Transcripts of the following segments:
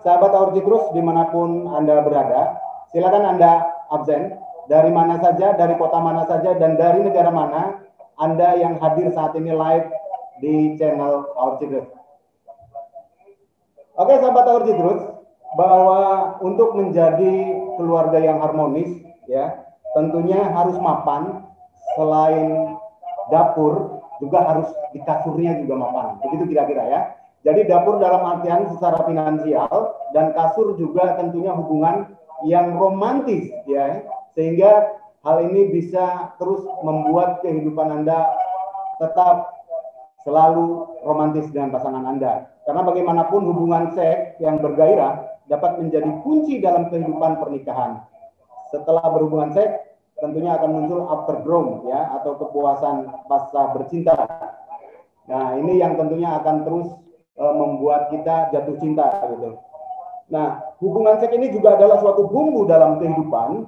sahabat Aurcitrus dimanapun Anda berada, silakan Anda absen, dari mana saja, dari kota mana saja, dan dari negara mana Anda yang hadir saat ini live di channel Aurcitrus. Oke sahabat Aurcitrus, bahwa untuk menjadi keluarga yang harmonis, ya tentunya harus mapan. Selain dapur, juga harus di kasurnya juga mapan. Begitu kira-kira ya. Jadi dapur dalam artian secara finansial, dan kasur juga tentunya hubungan yang romantis, ya. Sehingga hal ini bisa terus membuat kehidupan Anda tetap selalu romantis dengan pasangan Anda. Karena bagaimanapun hubungan seks yang bergairah dapat menjadi kunci dalam kehidupan pernikahan. Setelah berhubungan seks, tentunya akan muncul afterglow, ya, atau kepuasan pasca bercinta. Nah, ini yang tentunya akan terus membuat kita jatuh cinta, gitu. Nah, hubungan seks ini juga adalah suatu bumbu dalam kehidupan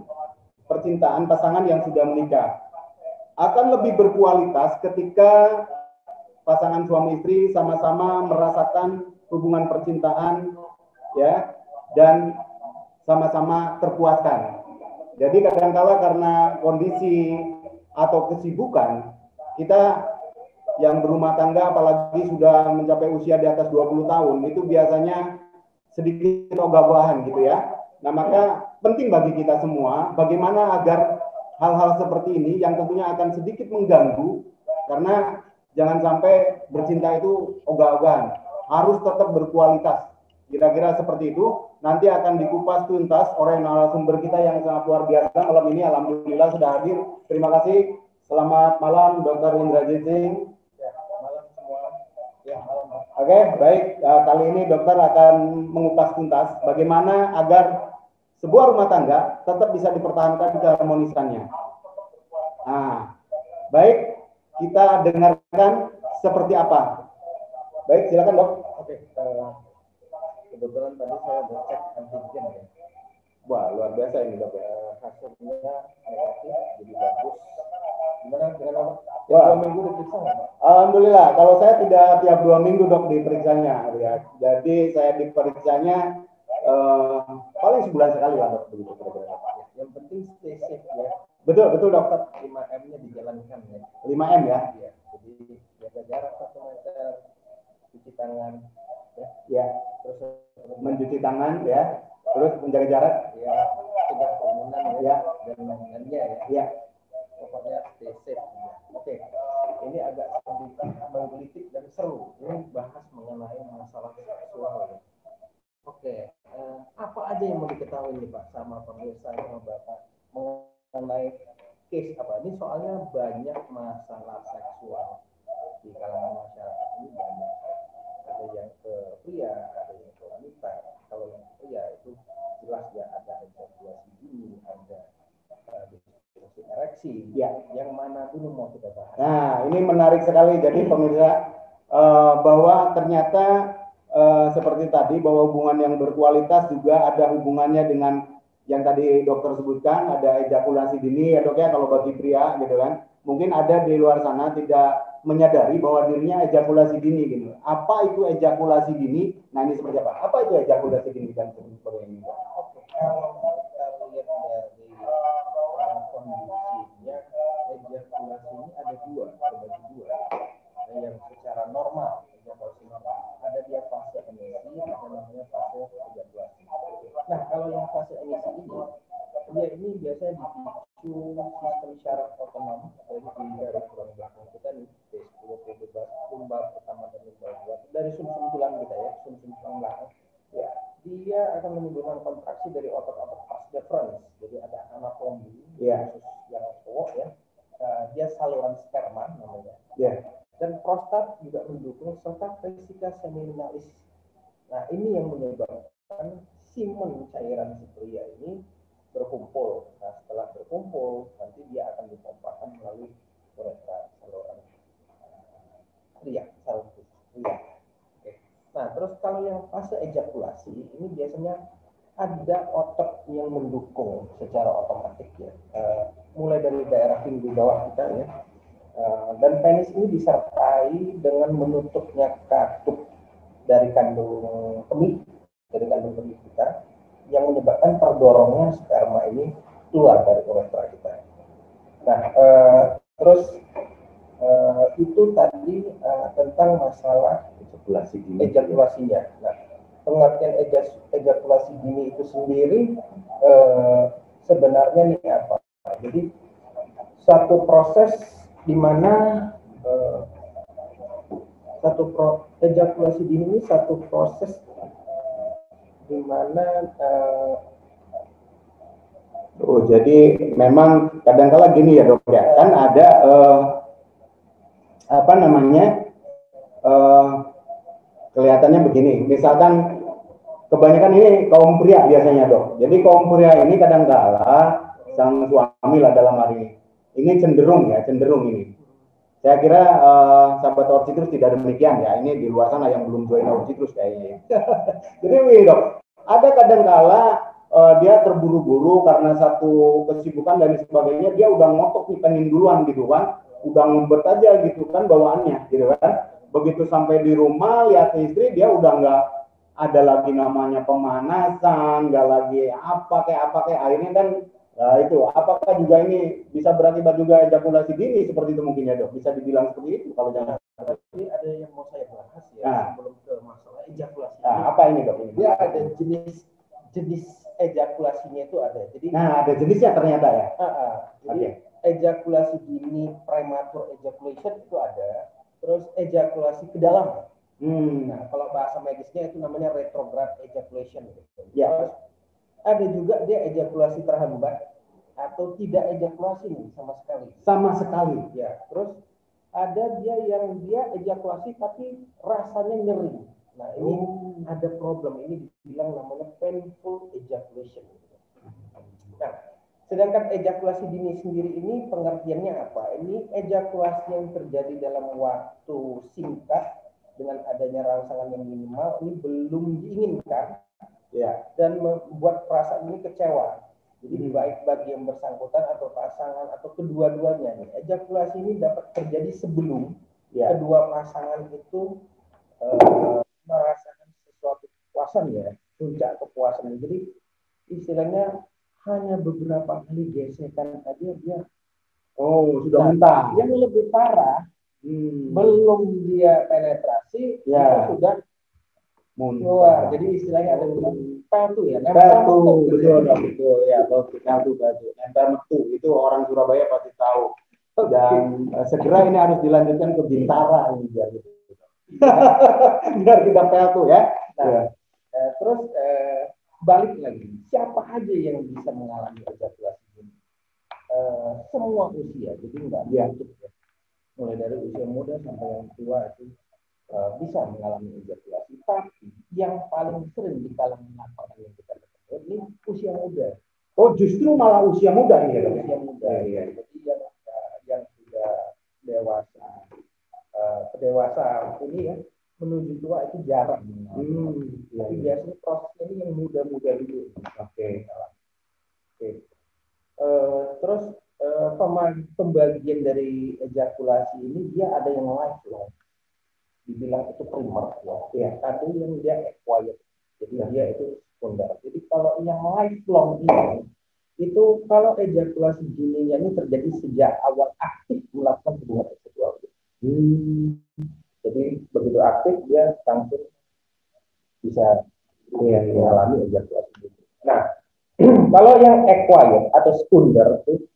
percintaan pasangan yang sudah menikah. Akan lebih berkualitas ketika pasangan suami istri sama-sama merasakan hubungan percintaan, ya, dan sama-sama terpuaskan. Jadi kadangkala karena kondisi atau kesibukan, kita yang berumah tangga apalagi sudah mencapai usia di atas 20 tahun, itu biasanya sedikit ogah-ogahan gitu ya. Nah, maka penting bagi kita semua bagaimana agar hal-hal seperti ini yang tentunya akan sedikit mengganggu, karena jangan sampai bercinta itu ogah-ogahan, harus tetap berkualitas. Kira-kira seperti itu. Nanti akan dikupas tuntas oleh narasumber kita yang sangat luar biasa malam ini. Alhamdulillah sudah hadir. Terima kasih. Selamat malam Dr. Indrajit Singh. Ya, malam semua. Ya, malam. Oke, baik. Kali ini dokter akan mengupas tuntas bagaimana agar sebuah rumah tangga tetap bisa dipertahankan keharmonisannya. Nah, baik, kita dengarkan seperti apa. Baik, silakan dok. Oke, kebetulan tadi saya udah cek antigen ya. Wah, luar biasa ini dok. Hasilnya negatif, jadi bagus. Gimana dengan apa? Wah. 2 minggu diperiksa nggak Pak? Alhamdulillah, kalau saya tidak tiap 2 minggu dok diperiksanya, ya. Jadi saya diperiksanya paling sebulan sekali lah dok, begitu kira-kira. Yang penting stay safe ya. Betul, betul dokter. 5M-nya dijalankan ya. 5M ya. Iya, jadi jaga jarak 1 meter, cuci tangan, ya. Ya. Terus Mencuci tangan ya. Terus menjaga jarak. Ya, cegah kerumunan ya. Dan lain-lainnya ya. Ya. Pokoknya stay safe. Ya. Oke, ini agak sedikit menggelitik dan seru. Ini bahas mengenai masalah seksual ya. Oke, apa aja yang mau diketahui nih Pak sama pemirsa sama Bapak mengenai case apa? Ini soalnya banyak masalah seksual di kalangan masyarakat ini banyak. Ada yang ke pria, ada yang ke wanita. Kalau yang ke pria itu jelas ya ada ejakulasi dini, ada disfungsi ereksi. Ya. Yang mana dulu mau kita bahas? Nah, ini menarik sekali. Jadi pemirsa, bahwa ternyata seperti tadi bahwa hubungan yang berkualitas juga ada hubungannya dengan yang tadi dokter sebutkan, ada ejakulasi dini ya dok ya, kalau bagi pria gitu kan. Mungkin ada di luar sana tidak menyadari bahwa dirinya ejakulasi dini gitu. Apa itu ejakulasi dini? Nah, ini seperti apa? Apa itu ejakulasi dini dan sebagainya? Oke, kalau kita lihat dari kondisinya, ejakulasi ini ada dua, terbagi dua. Yang secara normal, ejakulasi normal, ada dia fase emisi, ada namanya fase ejakulasi. Nah, kalau yang fase emisi ini, dia ini biasanya dipicu sistem syaraf otonom, dari tulang belakang kita nih, T10, T12, lumbar pertama dan lumbar dua, dari sumsum tulang kita ya, sumsum tulang belakang. Ya, dia akan menimbulkan kontraksi dari otot-otot vas deferens. Jadi ada anatomi khusus yang cowok ya. Dia saluran sperma namanya. Dan prostat juga mendukung serta vesika seminalis. Nah, ini yang menyebabkan semen cairan si pria ini berkumpul. Nah, setelah berkumpul, nanti dia akan dipompakan melalui uretra, saluran pria, saluran pria. Oke. Nah, terus kalau yang fase ejakulasi, ini biasanya ada otot yang mendukung secara otomatis ya. Mulai dari daerah pinggul bawah kita ya. Dan penis ini disertai dengan menutupnya katup dari kandung kemih dari kandung kemih kita yang menyebabkan terdorongnya sperma ini keluar dari uretra kita. Nah, terus itu tadi tentang masalah ejakulasinya. Nah, pengertian ejakulasi dini itu sendiri sebenarnya nih apa? Jadi satu proses di mana ejakulasi dini ini satu proses di mana jadi memang kadang-kala gini ya dok ya, kan ada kelihatannya begini, misalkan kebanyakan ini kaum pria biasanya dok, jadi kaum pria ini kadang-kala sang suami lah dalam hari ini cenderung ini. Saya kira sahabat Orcitrus tidak demikian ya, ini di luar sana yang belum join Orcitrus kayaknya. Jadi ini dok, ada kadang-kala dia terburu-buru karena satu kesibukan dan sebagainya, dia udah ngotok nih pengen duluan gitu kan, udah ngebet aja gitu kan bawaannya gitu kan. Begitu sampai di rumah lihat istri, dia udah nggak ada lagi namanya pemanasan, nggak lagi apa kayak akhirnya kan. Nah itu, apakah juga ini bisa berakibat juga ejakulasi dini seperti itu mungkin ya dok? Bisa dibilang seperti itu kalau jangan. Ini ada yang mau saya bahas ya, sebelum ke masalah ejakulasi. Apa ini dok? Dia ada jenis ejakulasinya itu ada. Jadi ada jenisnya ternyata ya. Jadi ejakulasi dini, premature ejaculation itu ada. Terus ejakulasi ke dalam. Nah kalau bahasa medisnya itu namanya retrograde ejaculation. Ya. Terus ada juga dia ejakulasi terhambat atau tidak ejakulasi sama sekali. Ya. Terus ada dia yang dia ejakulasi tapi rasanya nyeri. Nah ini ada problem, ini dibilang namanya painful ejaculation. Nah sedangkan ejakulasi dini sendiri ini pengertiannya apa? Ini ejakulasi yang terjadi dalam waktu singkat dengan adanya rangsangan yang minimal, ini belum diinginkan. Ya, dan membuat perasaan ini kecewa. Jadi baik bagi yang bersangkutan atau pasangan atau kedua-duanya nih, ejakulasi ini dapat terjadi sebelum kedua pasangan itu merasakan sesuatu kepuasan ya, puncak kepuasan. Jadi istilahnya hanya beberapa kali gesekan aja dia sudah muntah. Yang lebih parah belum dia penetrasi itu sudah keluar. Jadi istilahnya ada peltu ya. Betul ya. Peltu nempel metu itu orang Surabaya pasti tahu. Dan segera ini harus dilanjutkan ke Bintara ini biar gitu. Biar tidak peltu ya. Terus balik lagi, siapa aja yang bisa mengalami ejakulasi ini? Semua usia, jadi enggak untuk ya. Mulai dari usia muda sampai yang tua itu bisa mengalami ejakulasi, tapi yang paling sering di kalangan lapangan yang kita ketemu ini usia muda. Justru malah usia muda ini ya? Usia muda, ya. Jadi yang sudah dewasa, dewasa ini ya menuju tua itu jarang. Tapi biasanya prosesnya ini yang muda-muda dulu. Terus pembagian dari ejakulasi ini dia ada yang lifelong. Dibilang itu primer ya. Ada yang dia acquired, jadi dia itu sekunder. Jadi kalau yang lifelong ini itu kalau ejakulasi dininya ini terjadi sejak awal aktif melakukan hubungan seksual. Jadi begitu aktif dia langsung bisa mengalami ejakulasi dini. Nah kalau yang acquired atau sekunder itu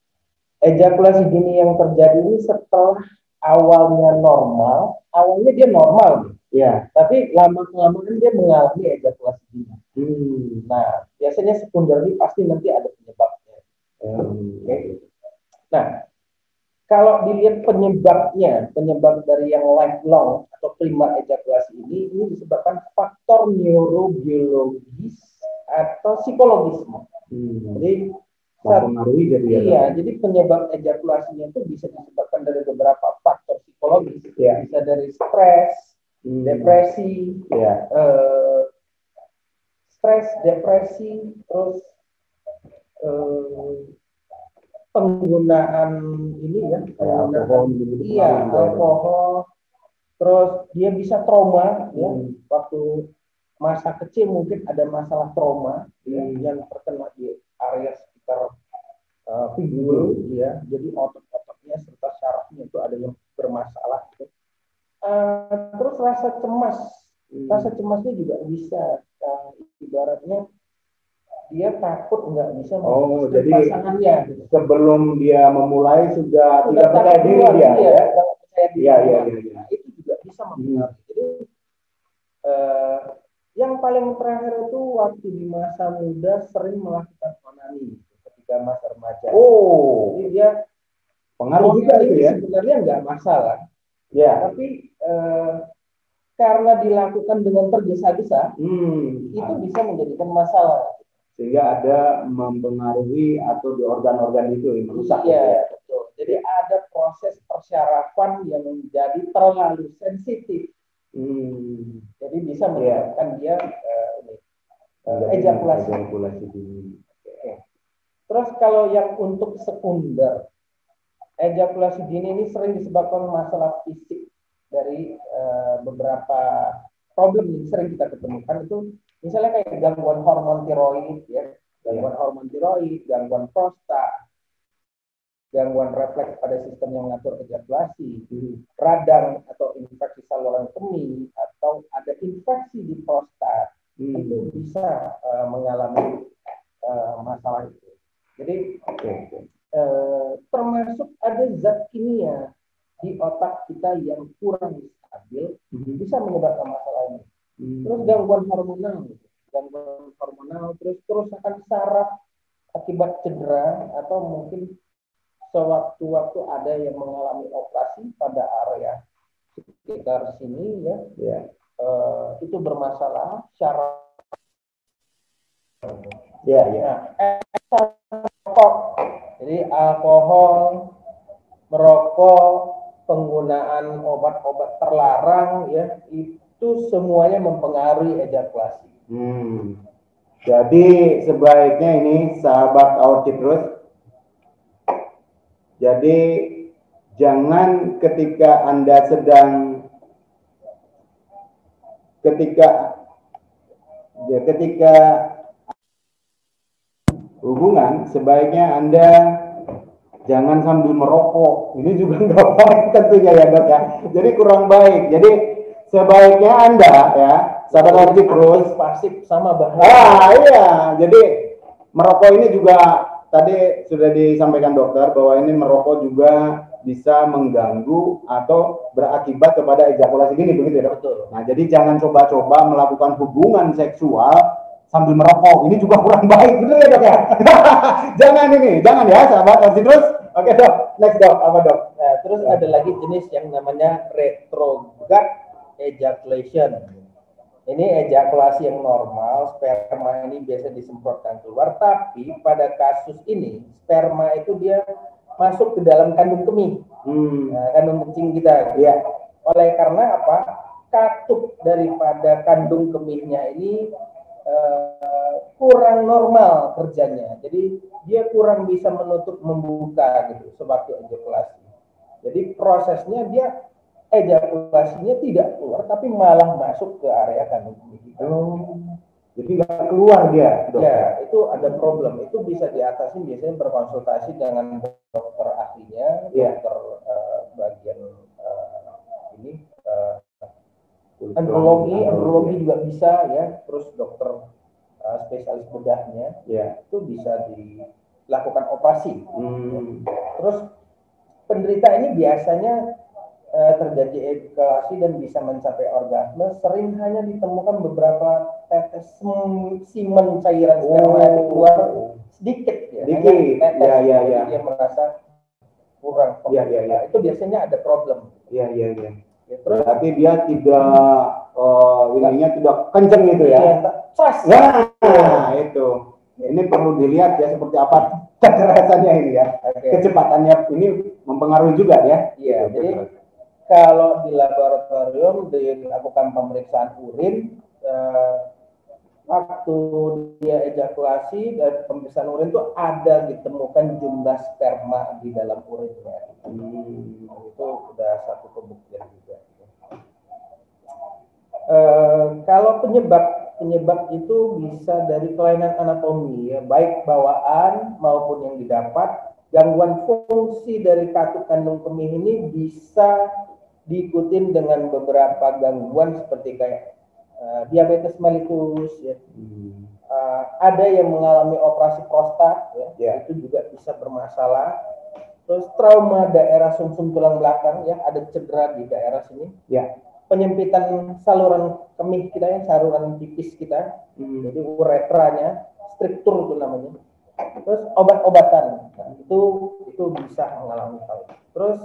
ejakulasi dini yang terjadi ini setelah awalnya dia normal, ya. Tapi lama-kelamaan dia mengalami ejakulasi dini. Nah, biasanya sekunder ini pasti nanti ada penyebabnya. Nah, kalau dilihat penyebab dari yang lifelong atau primer ejakulasi ini disebabkan faktor neurobiologis atau psikologis. Jadi jadi penyebab ejakulasinya itu bisa disebabkan dari beberapa faktor psikologis, bisa dari stres, depresi, terus penggunaan alkohol, terus dia bisa trauma waktu masa kecil mungkin ada masalah trauma yang terkena di area sekitar figur, ya. Jadi otot-ototnya serta syarafnya itu ada yang bermasalah. Gitu. Terus rasa cemasnya juga bisa ibaratnya dia takut nggak bisa jadi pasangannya. Gitu. Sebelum dia memulai sudah tidak percaya diri dia, ya. Iya. Nah, itu juga bisa mempengaruhi. Jadi yang paling terakhir itu waktu di masa muda sering melakukan onani ketika masa remaja. Oh, jadi dia pengaruh juga itu ya. Sebenarnya nggak masalah. Ya. Tapi karena dilakukan dengan tergesa-gesa, itu bisa menjadikan masalah. Sehingga ada mempengaruhi atau di organ-organ itu yang merusak. Iya, betul. Jadi ada proses persyarafan yang menjadi terlalu sensitif. Jadi bisa menyebabkan dia ejakulasi dini. Terus kalau yang untuk sekunder, ejakulasi dini ini sering disebabkan masalah fisik dari beberapa problem yang sering kita ketemukan itu misalnya kayak gangguan hormon tiroid, ya, hormon tiroid, gangguan prostat, gangguan refleks pada sistem yang mengatur ejakulasi, radang atau infeksi saluran kemih, atau ada infeksi di prostat, itu bisa mengalami masalah itu. Jadi termasuk ada zat kimia di otak kita yang kurang stabil, bisa menyebabkan masalah ini. Terus gangguan hormonal, terus kerusakan saraf akibat cedera, atau mungkin sewaktu-waktu ada yang mengalami operasi pada area sekitar sini, ya. Itu bermasalah syaraf. Jadi alkohol, merokok, penggunaan obat-obat terlarang, ya, itu semuanya mempengaruhi ejakulasi. Jadi sebaiknya ini sahabat Audiotrus, jadi jangan ketika Anda sedang ketika hubungan, sebaiknya Anda jangan sambil merokok. Ini juga nggak baik tentunya ya, Dok ya. Jadi kurang baik. Jadi sebaiknya Anda, ya, sahabat Audiotrus, pasif sama bahaya. Iya. Jadi merokok ini juga tadi sudah disampaikan dokter bahwa ini merokok juga bisa mengganggu atau berakibat kepada ejakulasi dini, begitu ya, Dok? Betul. Nah, jadi jangan coba-coba melakukan hubungan seksual sambil merokok. Ini juga kurang baik, betul ya, Dok ya? jangan ya, sahabat. Terus, oke, Dok. Next, Dok. Apa, Dok? Nah, terus ada lagi jenis yang namanya retrograde ejaculation. Ini ejakulasi yang normal, sperma ini biasa disemprotkan keluar, tapi pada kasus ini sperma itu dia masuk ke dalam kandung kemih, kandung kencing kita. Ya. Oleh karena apa? Katup daripada kandung kemihnya ini kurang normal kerjanya, jadi dia kurang bisa menutup membuka gitu sewaktu ejakulasi. Jadi prosesnya dia ejakulasinya tidak keluar, tapi malah masuk ke area kandung kemih kita. Jadi nggak keluar dia, Dok? Ya, itu ada problem. Itu bisa diatasi biasanya berkonsultasi dengan dokter ahlinya, dokter bagian andrologi juga bisa, ya. Terus dokter spesialis bedahnya, ya, itu bisa dilakukan operasi. Terus penderita ini biasanya terjadi ejakulasi dan bisa mencapai orgasme, sering hanya ditemukan beberapa tetes semen cairan sperma itu keluar sedikit, ya. Tetes, ya. Dia merasa kurang. Itu biasanya ada problem. Ya, terus berarti dia tidak ininya tidak kenceng gitu ya. Itu. Ini perlu dilihat ya seperti apa kekerasannya ini ya. Kecepatannya ini mempengaruhi juga ya. Iya, jadi kalau di laboratorium dilakukan pemeriksaan urin, waktu dia ejakulasi dan pemeriksaan urin itu ada ditemukan jumlah sperma di dalam urinnya. Itu sudah satu pembuktian juga. Kalau penyebab penyebab itu bisa dari kelainan anatomi ya, baik bawaan maupun yang didapat. Gangguan fungsi dari katup kandung kemih ini bisa diikutin dengan beberapa gangguan seperti kayak diabetes mellitus ya. Ada yang mengalami operasi prostat ya, itu juga bisa bermasalah. Terus trauma daerah sumsum tulang belakang ya, ada cedera di daerah sini ya. Penyempitan saluran kemih kita ya, saluran pipis kita, jadi uretranya, struktur itu namanya. Terus obat-obatan, nah, itu bisa mengalami hal. Terus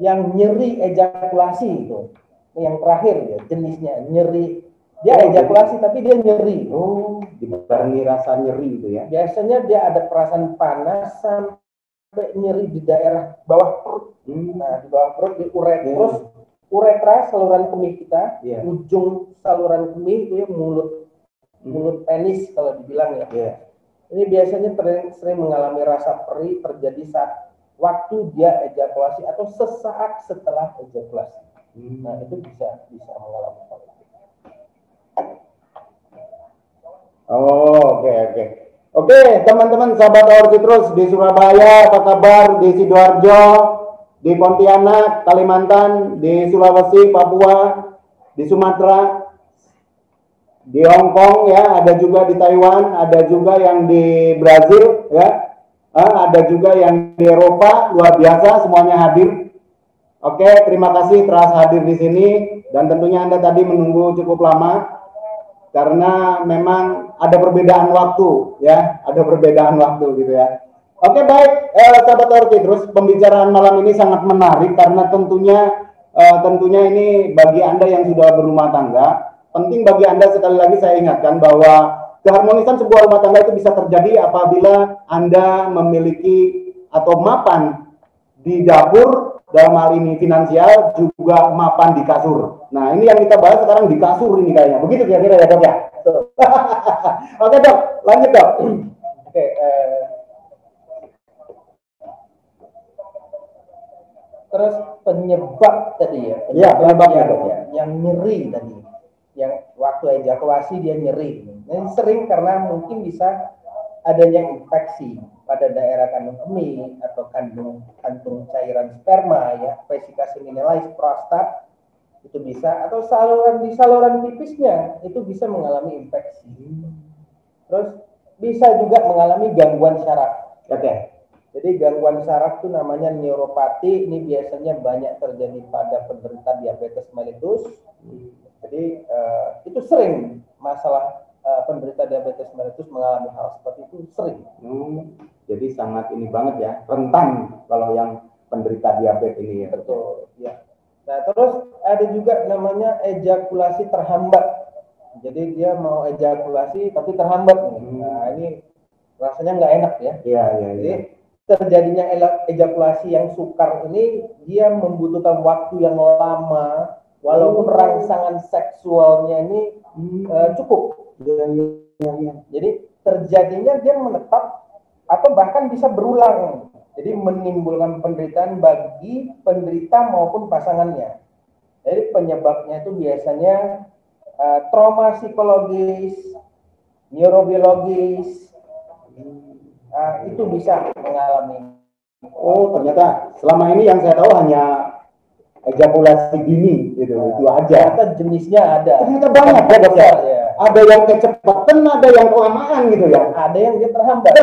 yang nyeri ejakulasi itu, yang terakhir ya jenisnya nyeri, dia ejakulasi tapi dia nyeri. Dibarengi rasa nyeri itu ya. Biasanya dia ada perasaan panas sampai nyeri di daerah bawah perut. Nah di bawah perut di uretra, uretra saluran kemih kita, ujung saluran kemih itu ya mulut penis kalau dibilang ya. Ini biasanya sering mengalami rasa perih terjadi saat waktu dia ejakulasi atau sesaat setelah ejakulasi. Nah itu bisa mengalami hal itu. Oke, teman-teman sahabat Aor Citrus di Surabaya, apa kabar? Di Sidoarjo, di Pontianak, Kalimantan, di Sulawesi, Papua, di Sumatera, di Hong Kong ya, ada juga di Taiwan, ada juga yang di Brazil ya, ada juga yang di Eropa. Luar biasa semuanya hadir. Oke, terima kasih telah hadir di sini, dan tentunya Anda tadi menunggu cukup lama karena memang ada perbedaan waktu ya, ada perbedaan waktu gitu ya. Oke, baik, sahabat Aor Citrus, pembicaraan malam ini sangat menarik karena tentunya ini bagi Anda yang sudah berumah tangga. Penting bagi Anda, sekali lagi saya ingatkan bahwa keharmonisan sebuah rumah tangga itu bisa terjadi apabila Anda memiliki atau mapan di dapur, dalam hal ini finansial, juga mapan di kasur. Nah ini yang kita bahas sekarang di kasur ini kayaknya. Begitu kira-kira ya Dok ya? Oke Dok, lanjut Dok. Oke, terus penyebab tadi ya, yang nyeri tadi, yang waktu ejakulasi dia nyeri. Ini sering karena mungkin bisa adanya infeksi pada daerah kandung kemih atau kantung cairan sperma ya, vesika seminalis, prostat itu bisa, atau di saluran pipisnya itu bisa mengalami infeksi. Terus bisa juga mengalami gangguan syaraf. Jadi gangguan syaraf itu namanya neuropati. Ini biasanya banyak terjadi pada penderita diabetes mellitus. Jadi itu sering masalah penderita diabetes mellitus mengalami hal seperti itu sering. Jadi sangat ini banget ya, rentan kalau yang penderita diabetes ini ya. Betul ya. Nah terus ada juga namanya ejakulasi terhambat. Jadi dia mau ejakulasi tapi terhambat. Nah ini rasanya nggak enak ya. Jadi terjadinya ejakulasi yang sukar ini dia membutuhkan waktu yang lama, walaupun rangsangan seksualnya ini cukup. Jadi terjadinya dia menetap atau bahkan bisa berulang. Jadi menimbulkan penderitaan bagi penderita maupun pasangannya. Jadi penyebabnya itu biasanya trauma psikologis, neurobiologis, itu bisa mengalami. Ternyata selama ini yang saya tahu hanya ejakulasi dini gitu, itu aja. Ternyata jenisnya ada. Ternyata banyak ya Dok ya. Ada yang kecepatan, ada yang kelamaan gitu ya. Ada yang dia terhambat.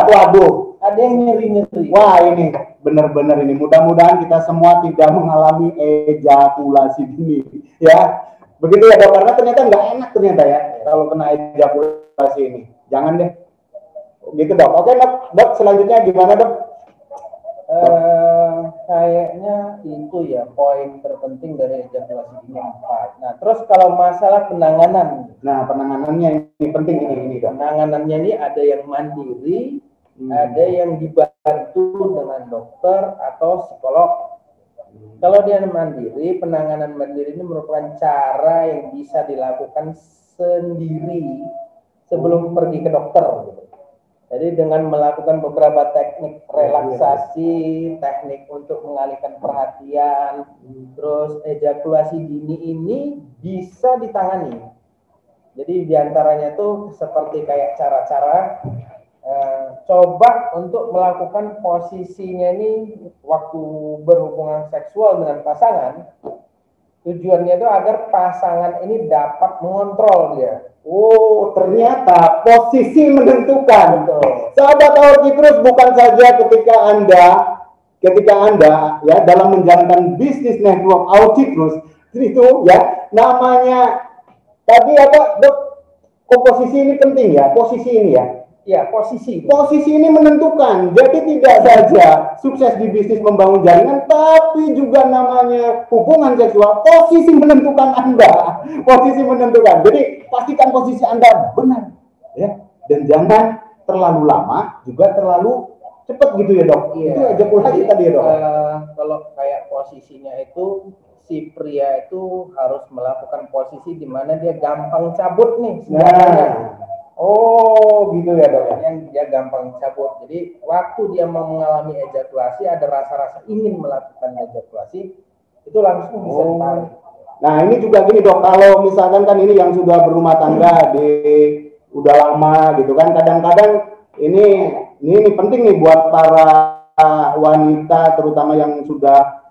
Waduh. Ada yang nyeri-nyeri. Wah ini benar-benar ini. Mudah-mudahan kita semua tidak mengalami ejakulasi dini ya. Begitu ya Dok, karena ternyata nggak enak ternyata ya kalau kena ejakulasi ini. Jangan deh. Gitu Dok. Oke Dok, selanjutnya gimana Dok? Kayaknya itu ya poin terpenting dari ejakulasi dini 4. Nah terus kalau masalah penanganan. Nah penanganannya ini penting ini Dok. Penanganannya ini ada yang mandiri, ada yang dibantu dengan dokter atau psikolog. Kalau dia mandiri, penanganan mandiri ini merupakan cara yang bisa dilakukan sendiri sebelum pergi ke dokter. Jadi dengan melakukan beberapa teknik relaksasi, teknik untuk mengalihkan perhatian, terus ejakulasi dini ini bisa ditangani Jadi diantaranya itu seperti kayak cara-cara coba untuk melakukan posisinya ini waktu berhubungan seksual dengan pasangan. Tujuannya itu agar pasangan ini dapat mengontrol dia. Oh, ternyata posisi menentukan. Betul. Sahabat Aur Citrus, bukan saja ketika Anda ya dalam menjalankan bisnis network Aur Citrus itu ya namanya tadi apa, Dok? Posisi ini penting ya, posisi ini ya. Ya, posisi. Posisi ini menentukan. Jadi tidak saja sukses di bisnis membangun jaringan, tapi juga namanya hubungan seksual. Posisi menentukan Anda. Posisi menentukan. Jadi pastikan posisi Anda benar, ya. Dan jangan terlalu lama, juga terlalu cepat gitu ya, Dok. Iya. Itu ejakulasi tadi ya, Dok. Kalau kayak posisinya itu si pria itu harus melakukan posisi di mana dia gampang cabut nih sebenarnya. Oh, gitu ya, Dok. Yang dia gampang cabut. Jadi waktu dia mau mengalami ejakulasi, ada rasa-rasa ingin melakukan ejakulasi, itu langsung bisa ditarik. Nah, ini juga gini, Dok. Kalau misalkan kan ini yang sudah berumah tangga udah lama gitu kan, kadang-kadang ini penting nih buat para wanita terutama yang sudah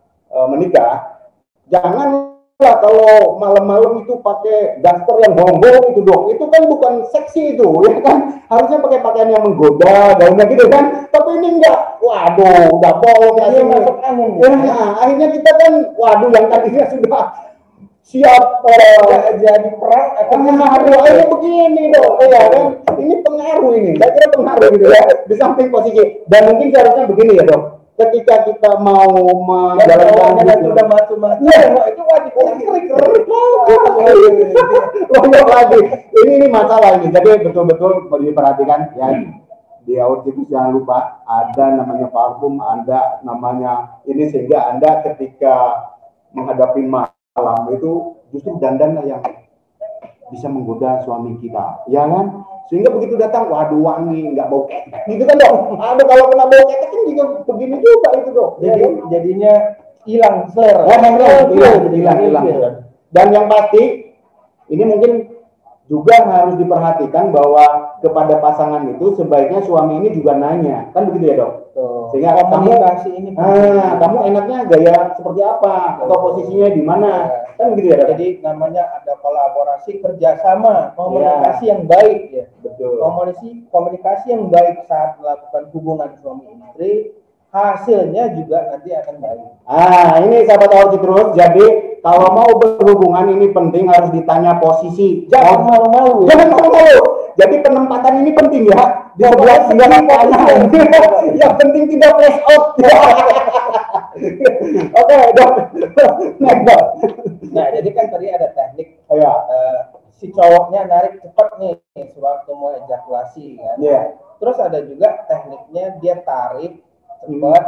menikah. Janganlah kalau malam-malam itu pakai daster yang bonggol itu, Dok. Itu kan bukan seksi itu, ya kan? Harusnya pakai pakaian yang menggoda, gaunnya gitu kan. Tapi ini enggak. Waduh, udah bolong Dia masuk angin. Ya, akhirnya kita kan, waduh, yang tadinya sudah siap jadi perang akhirnya begini, Dok. Ya kan? Ini pengaruh ini. Saya kira pengaruh gitu ya. Di samping posisi. Dan mungkin seharusnya begini ya, Dok. Ketika kita mau menjalankan sudah mati-mati, itu wajib lagi. Ini masalah ini. Jadi betul-betul perlu diperhatikan ya. Di Aur Citrus jangan lupa ada namanya parfum, ada namanya ini, sehingga Anda ketika menghadapi malam itu justru dandanlah yang bisa menggoda suami kita, ya kan? Sehingga begitu datang, waduh wangi, nggak bau ketek, gitu kan, Dok? Aduh, kalau kena bau ketek kan juga begini juga itu, Dok. Jadi jadinya hilang selera. Hilang. Dan yang pasti, ini mungkin juga harus diperhatikan bahwa kepada pasangan itu sebaiknya suami ini juga nanya, kan begitu ya, Dok? Sehingga kamu enaknya gaya seperti apa, atau posisinya di mana, kan begitu ya, Dok? Jadi namanya ada kolaborasi, kerjasama, komunikasi yang baik ya. Betul. Komunikasi yang baik saat melakukan hubungan suami istri, hasilnya juga nanti akan baik. Ini sahabat Aur Citrus, jadi kalau mau berhubungan ini penting harus ditanya posisi. Jangan malu-malu. Jangan malu-malu. Jadi penempatan ini penting ya. Di sebelah kanan. Yang penting tidak flash out. Oke, Dok. Nah, jadi kan tadi ada teknik. Si cowoknya narik cepat nih sewaktu mau ejakulasi kan. Terus ada juga tekniknya dia tarik cepat,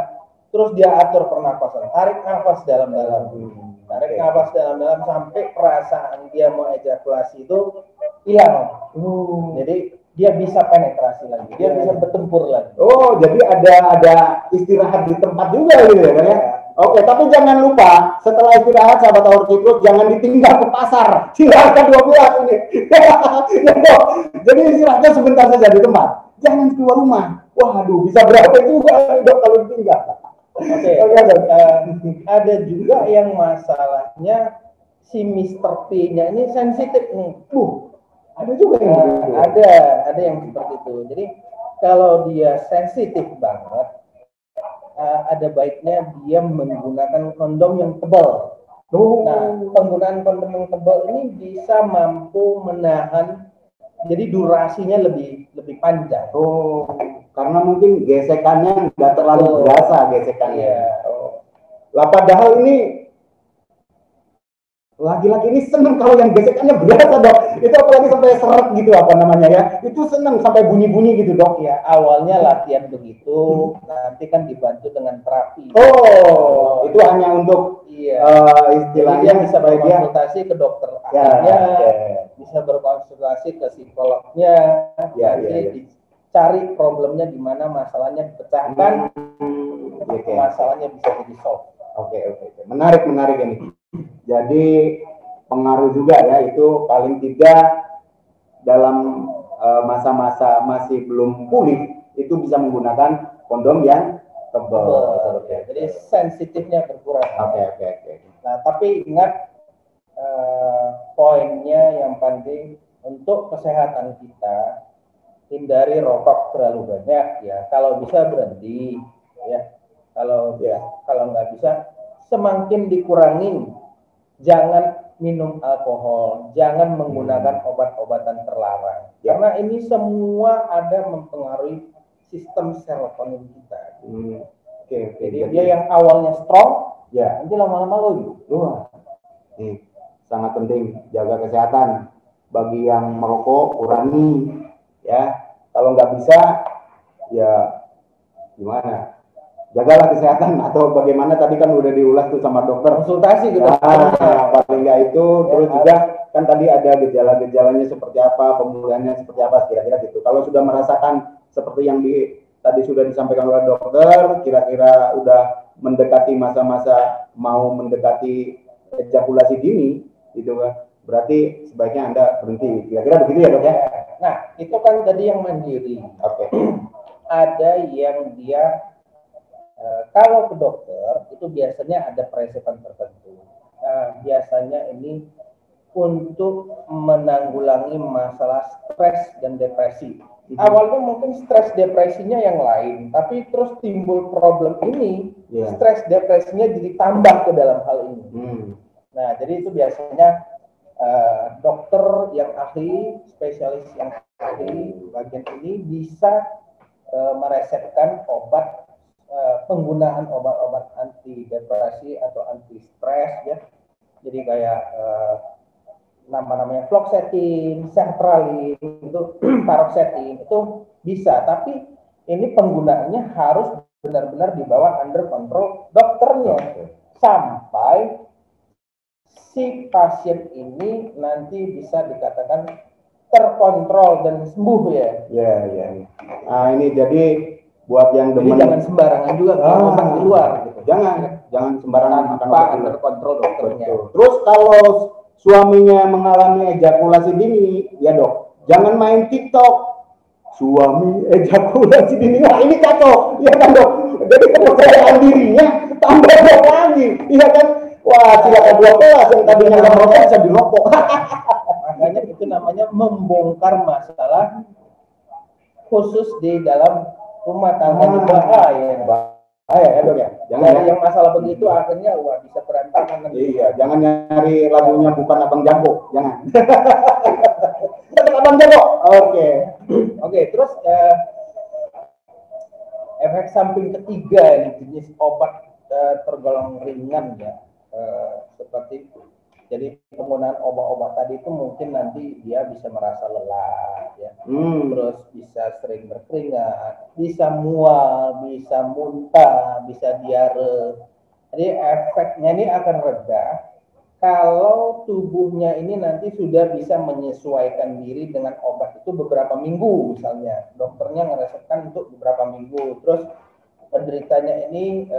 terus dia atur pernapasan, tarik nafas dalam-dalam, tarik nafas dalam-dalam sampai perasaan dia mau ejakulasi itu hilang. Jadi dia bisa penetrasi lagi, dia bisa bertempur lagi. Oh, jadi ada istirahat di tempat juga gitu ya, kan ya? Oke, tapi jangan lupa setelah istirahat sahabat Aur Citrus jangan ditinggal ke pasar. Silakan 12 ini. Jadi istirahatnya sebentar saja di tempat. Jangan keluar rumah. Waduh, bisa berapa juga, Dok, kalau ditinggal. Oke. Ada juga yang masalahnya si Mr. P-nya ini sensitif nih. Ada juga yang ada yang seperti itu. Jadi kalau dia sensitif banget, ada baiknya dia menggunakan kondom yang tebal. Nah, penggunaan kondom yang tebal ini bisa mampu menahan, jadi durasinya lebih panjang. Karena mungkin gesekannya nggak terlalu berasa gesekannya. Lah padahal ini laki-laki ini senang kalau yang gesekannya berasa, Dok. Itu apalagi sampai seret gitu apa namanya ya. Itu senang sampai bunyi-bunyi gitu, Dok. Ya, awalnya latihan begitu, nanti kan dibantu dengan terapi. Itu hanya untuk istilahnya dia bisa berkonsultasi ke dokter akhirnya, bisa berkonsultasi ke psikolognya, nanti dicari problemnya di mana, masalahnya dipecahkan, masalahnya bisa jadi solve. Oke. Menarik ini. Jadi pengaruh juga ya, itu paling tidak dalam masa-masa masih belum pulih itu bisa menggunakan kondom yang tebal. Betul. Jadi sensitifnya berkurang. Oke. Nah, tapi ingat poinnya yang penting untuk kesehatan kita, hindari rokok terlalu banyak ya. Kalau bisa berhenti ya. Kalau nggak bisa semakin dikurangin. Jangan minum alkohol, jangan menggunakan obat-obatan terlarang. Karena ini semua ada mempengaruhi sistem serotonin kita. Jadi dia yang awalnya strong, nanti lama-lama low. Sangat penting jaga kesehatan. Bagi yang merokok kurangi, ya. Kalau nggak bisa, ya gimana? Jagalah kesehatan atau bagaimana tadi kan udah diulas tuh sama dokter. Konsultasi gitu. Paling nggak itu, terus juga kan tadi ada gejala-gejalanya seperti apa, pemulihannya seperti apa, kira-kira gitu. Kalau sudah merasakan seperti yang tadi sudah disampaikan oleh dokter, kira-kira udah mendekati masa-masa mau mendekati ejakulasi dini, gitu kan. Berarti sebaiknya Anda berhenti. Kira-kira begitu ya, Dok ya? Nah, itu kan tadi yang mandiri. Oke. Ada yang dia kalau ke dokter itu biasanya ada presepan tertentu. Biasanya ini untuk menanggulangi masalah stres dan depresi. Awalnya mungkin stres depresinya yang lain, tapi terus timbul problem ini, stres depresinya jadi tambah ke dalam hal ini. Nah, jadi itu biasanya dokter yang ahli, spesialis yang ahli bagian ini bisa meresepkan obat, penggunaan obat-obat anti depresi atau anti stres ya. Jadi kayak namanya fluoxetine, sertralin, itu paroxetine itu bisa, tapi ini penggunaannya harus benar-benar dibawa under control dokternya sampai si pasien ini nanti bisa dikatakan terkontrol dan sembuh ya. Ya. Nah ini jadi buat yang demen. Jadi jangan sembarangan juga kalau makan di luar. Gitu. Jangan sembarangan makan tanpa under control dokternya. Betul. Terus kalau suaminya mengalami ejakulasi dini, ya dok, jangan main TikTok. Suami ejakulasi dini, wah ini kacau, ya kan dok. Jadi kepercayaan dirinya tambah lagi, iya kan? Wah, silakan 12 yang tadinya nggak merokok bisa dirokok. Makanya itu namanya membongkar masalah khusus di dalam rumah tangga di bahaya ya dok ya. Dari yang masalah begitu akhirnya wah bisa berantakan nanti. Iya, jangan nyari lagunya bukan Abang Jago, jangan. Abang Jago. Oke, terus efek samping ketiga ini jenis obat tergolong ringan ya. Seperti itu. Jadi penggunaan obat-obat tadi itu mungkin nanti dia bisa merasa lelah ya. Terus bisa sering berkeringat, bisa mual, bisa muntah, bisa diare. Jadi efeknya ini akan reda kalau tubuhnya ini nanti sudah bisa menyesuaikan diri dengan obat itu beberapa minggu misalnya. Dokternya meresepkan untuk beberapa minggu. Terus penderitanya ini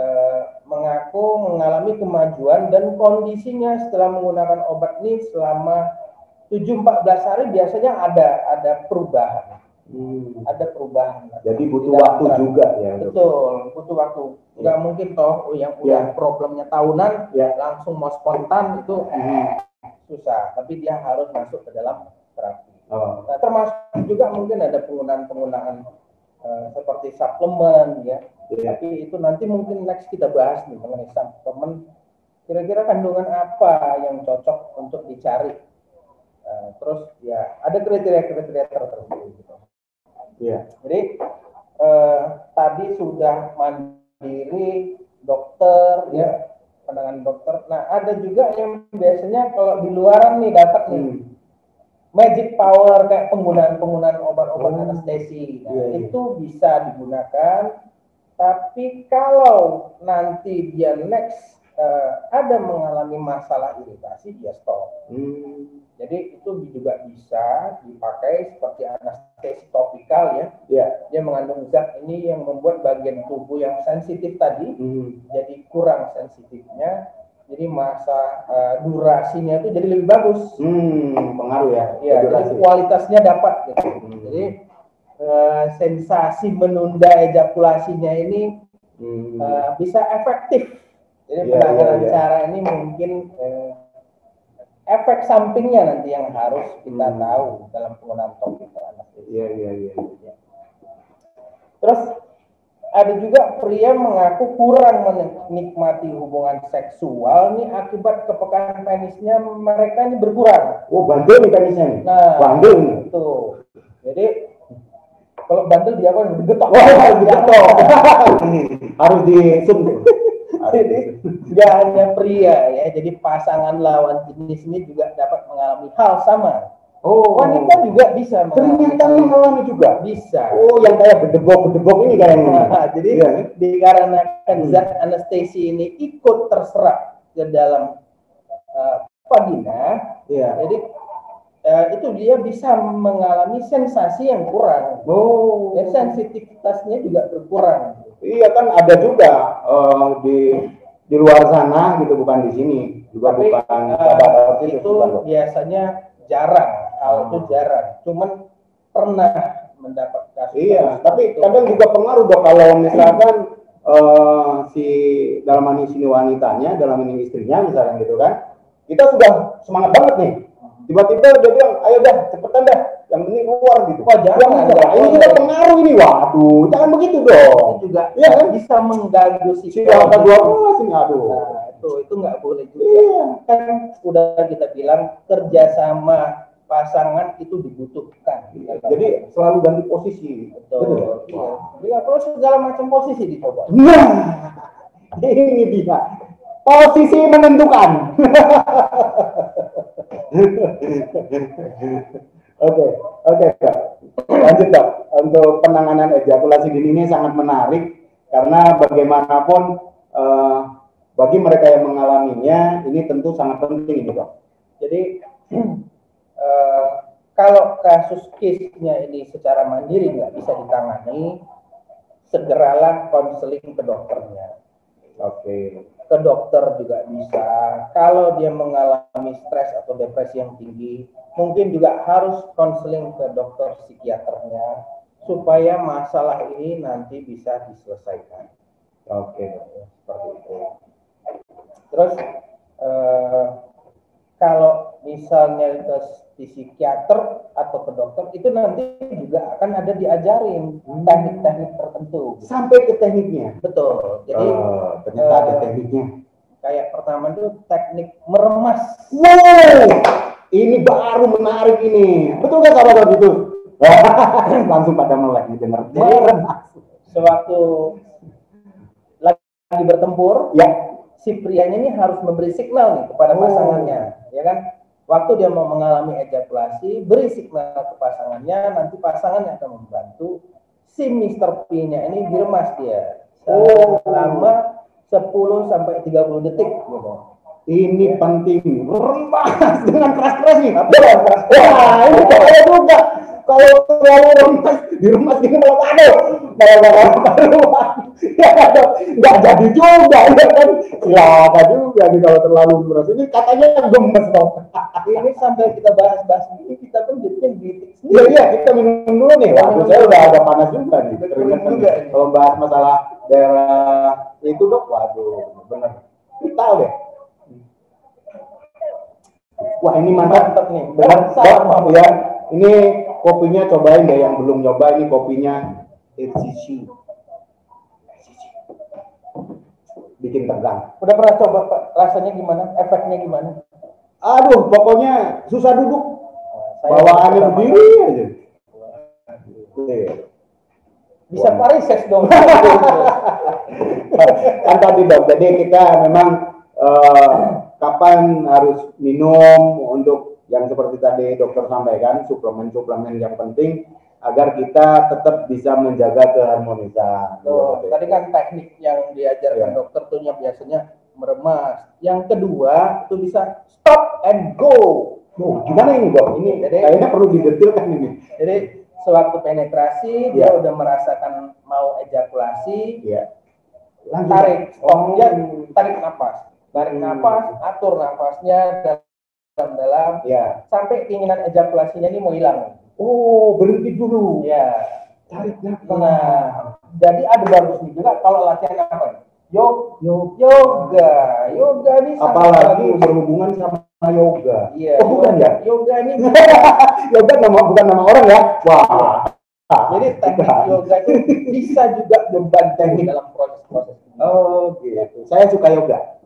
mengaku mengalami kemajuan dan kondisinya setelah menggunakan obat ini selama 7-14 hari biasanya ada perubahan. Ada perubahan. Jadi butuh waktu juga ya. Betul, butuh waktu. Nggak mungkin toh yang udah problemnya tahunan langsung mau spontan itu susah. Tapi dia harus masuk ke dalam terapi. Nah, termasuk juga mungkin ada penggunaan seperti suplemen ya. Tapi itu nanti mungkin next kita bahas nih mengenai suplemen. Kira-kira kandungan apa yang cocok untuk dicari? Terus ya ada kriteria-kriteria tertentu gitu. Jadi tadi sudah mandiri dokter ya, pandangan dokter. Nah ada juga yang biasanya kalau di luaran nih dapat nih magic power kayak penggunaan obat-obat anestesi. Nah, itu bisa digunakan. Tapi kalau nanti dia next ada mengalami masalah iritasi, dia stop. Jadi itu juga bisa dipakai seperti anestesi topikal ya. Dia mengandung zat ini yang membuat bagian tubuh yang sensitif tadi jadi kurang sensitifnya. Jadi masa durasinya itu jadi lebih bagus. Pengaruh ya. Iya, jadi kualitasnya dapat gitu. Jadi sensasi menunda ejakulasinya ini bisa efektif. Jadi penanganan cara ini mungkin efek sampingnya nanti yang harus kita tahu dalam penggunaan topik anestesi. Iya. Terus ada juga pria mengaku kurang menikmati hubungan seksual nih akibat kepekaan penisnya mereka ini berkurang. Oh, bandel nih penisnya nih. Nah, bandel nih. Tuh. Jadi kalau bandel dia kan digetok. Harus disuntik. Jadi nggak hanya pria ya, jadi pasangan lawan jenis ini juga dapat mengalami hal sama. Oh, wanita juga bisa mengalami juga. Bisa. Oh, yang kayak bedebok ini kayaknya. Jadi dikarenakan zat anestesi ini ikut terserap ke dalam vagina, jadi itu dia bisa mengalami sensasi yang kurang. Oh, ya, sensitivitasnya juga berkurang. Iya kan ada juga di luar sana gitu, bukan di sini juga. Tapi, bukan itu biasanya jarang, hal itu jarang. Cuman pernah mendapat kasus. Iya, tapi kadang juga pengaruh dok kalau misalkan si dalam ini wanitanya, dalam ini istrinya misalkan gitu kan, kita sudah semangat banget nih, tiba-tiba dia bilang, ayo dah cepetan dah, yang penting keluar gitu. Oh jangan, ini juga pengaruh ini, waduh, jangan begitu dong. Itu juga ya kan bisa mengganggu si angka 12 ini, aduh. Nah, itu nggak boleh juga. Iya. Kan udah kita bilang kerjasama pasangan itu dibutuhkan. Jadi selalu ganti posisi. Betul. Iya. Bila kalau segala macam posisi dicoba. Nah, ini dia. Posisi menentukan. Oke, Kak. Lanjut, Kak. Untuk penanganan ejakulasi dini ini sangat menarik karena bagaimanapun bagi mereka yang mengalaminya ini tentu sangat penting ini, Dok. Jadi kalau kasus case-nya ini secara mandiri nggak bisa ditangani, segeralah konseling ke dokternya. Oke. Ke dokter juga bisa. Kalau dia mengalami stres atau depresi yang tinggi, mungkin juga harus konseling ke dokter psikiaternya supaya masalah ini nanti bisa diselesaikan. Oke, seperti itu. Terus kalau misalnya ke psikiater atau ke dokter itu nanti juga akan ada diajarin teknik-teknik tertentu. Sampai ke tekniknya. Betul. Jadi ternyata ada tekniknya. Kayak pertama itu teknik meremas. Wow, ini baru menarik ini. Betul kan sahabat itu? Langsung pada melek dengar. Sewaktu lagi bertempur, ya si prianya ini harus memberi signal nih kepada pasangannya, ya kan? Waktu dia mau mengalami ejakulasi, beri signal ke pasangannya, nanti pasangannya akan membantu si Mr. P-nya ini diremas dia selama 10 sampai 30 detik gitu. Ini penting, remas dengan keras-keras nih. Wah, ini bahaya juga. Kalau terlalu remas, diremas gini malah nggak jadi juga, ya kan? Silakan juga nih kalau terlalu keras. Ini katanya gemes dong. Ini sampai kita bahas ini, kita pun jadinya gitu. Iya, kita minum dulu nih. Waduh, saya udah agak panas juga nih. Keringetan juga. Kalau bahas masalah daerah itu dok, waduh, benar. Vital deh. Wah, ini mantap nih. Benar, ya. Ini kopinya cobain deh yang belum nyoba, ini kopinya HCC. Bikin tegang. Udah pernah coba Pak? Rasanya gimana? Efeknya gimana? Aduh, pokoknya susah duduk. Bawaannya berdiri aja. Bisa parises dong. Kan tadi dok, jadi kita memang kapan harus minum untuk yang seperti tadi dokter sampaikan, suplemen-suplemen yang penting agar kita tetap bisa menjaga keharmonisan. Tadi kan teknik yang diajarkan dokter tuh yang biasanya meremas. Yang kedua itu bisa stop and go. Gimana ini dok? Ini kayaknya perlu didetilkan ini. Jadi sewaktu penetrasi dia udah merasakan mau ejakulasi, tarik, stop, tarik nafas. Tarik nafas, atur nafasnya dalam-dalam, Ya. sampai keinginan ejakulasinya ini mau hilang. Oh, berhenti dulu. Ya. Tarik nafas. Nah, jadi ada bagusnya juga kalau latihan apa? Yoga ini apalagi berhubungan sama yoga. Iya, oh, bukan ya? Yoga ini yoga bukan nama orang ya? Wah. Jadi teknik yoga itu bisa juga membantu dalam proses-proses. Oh, gitu. Saya suka yoga.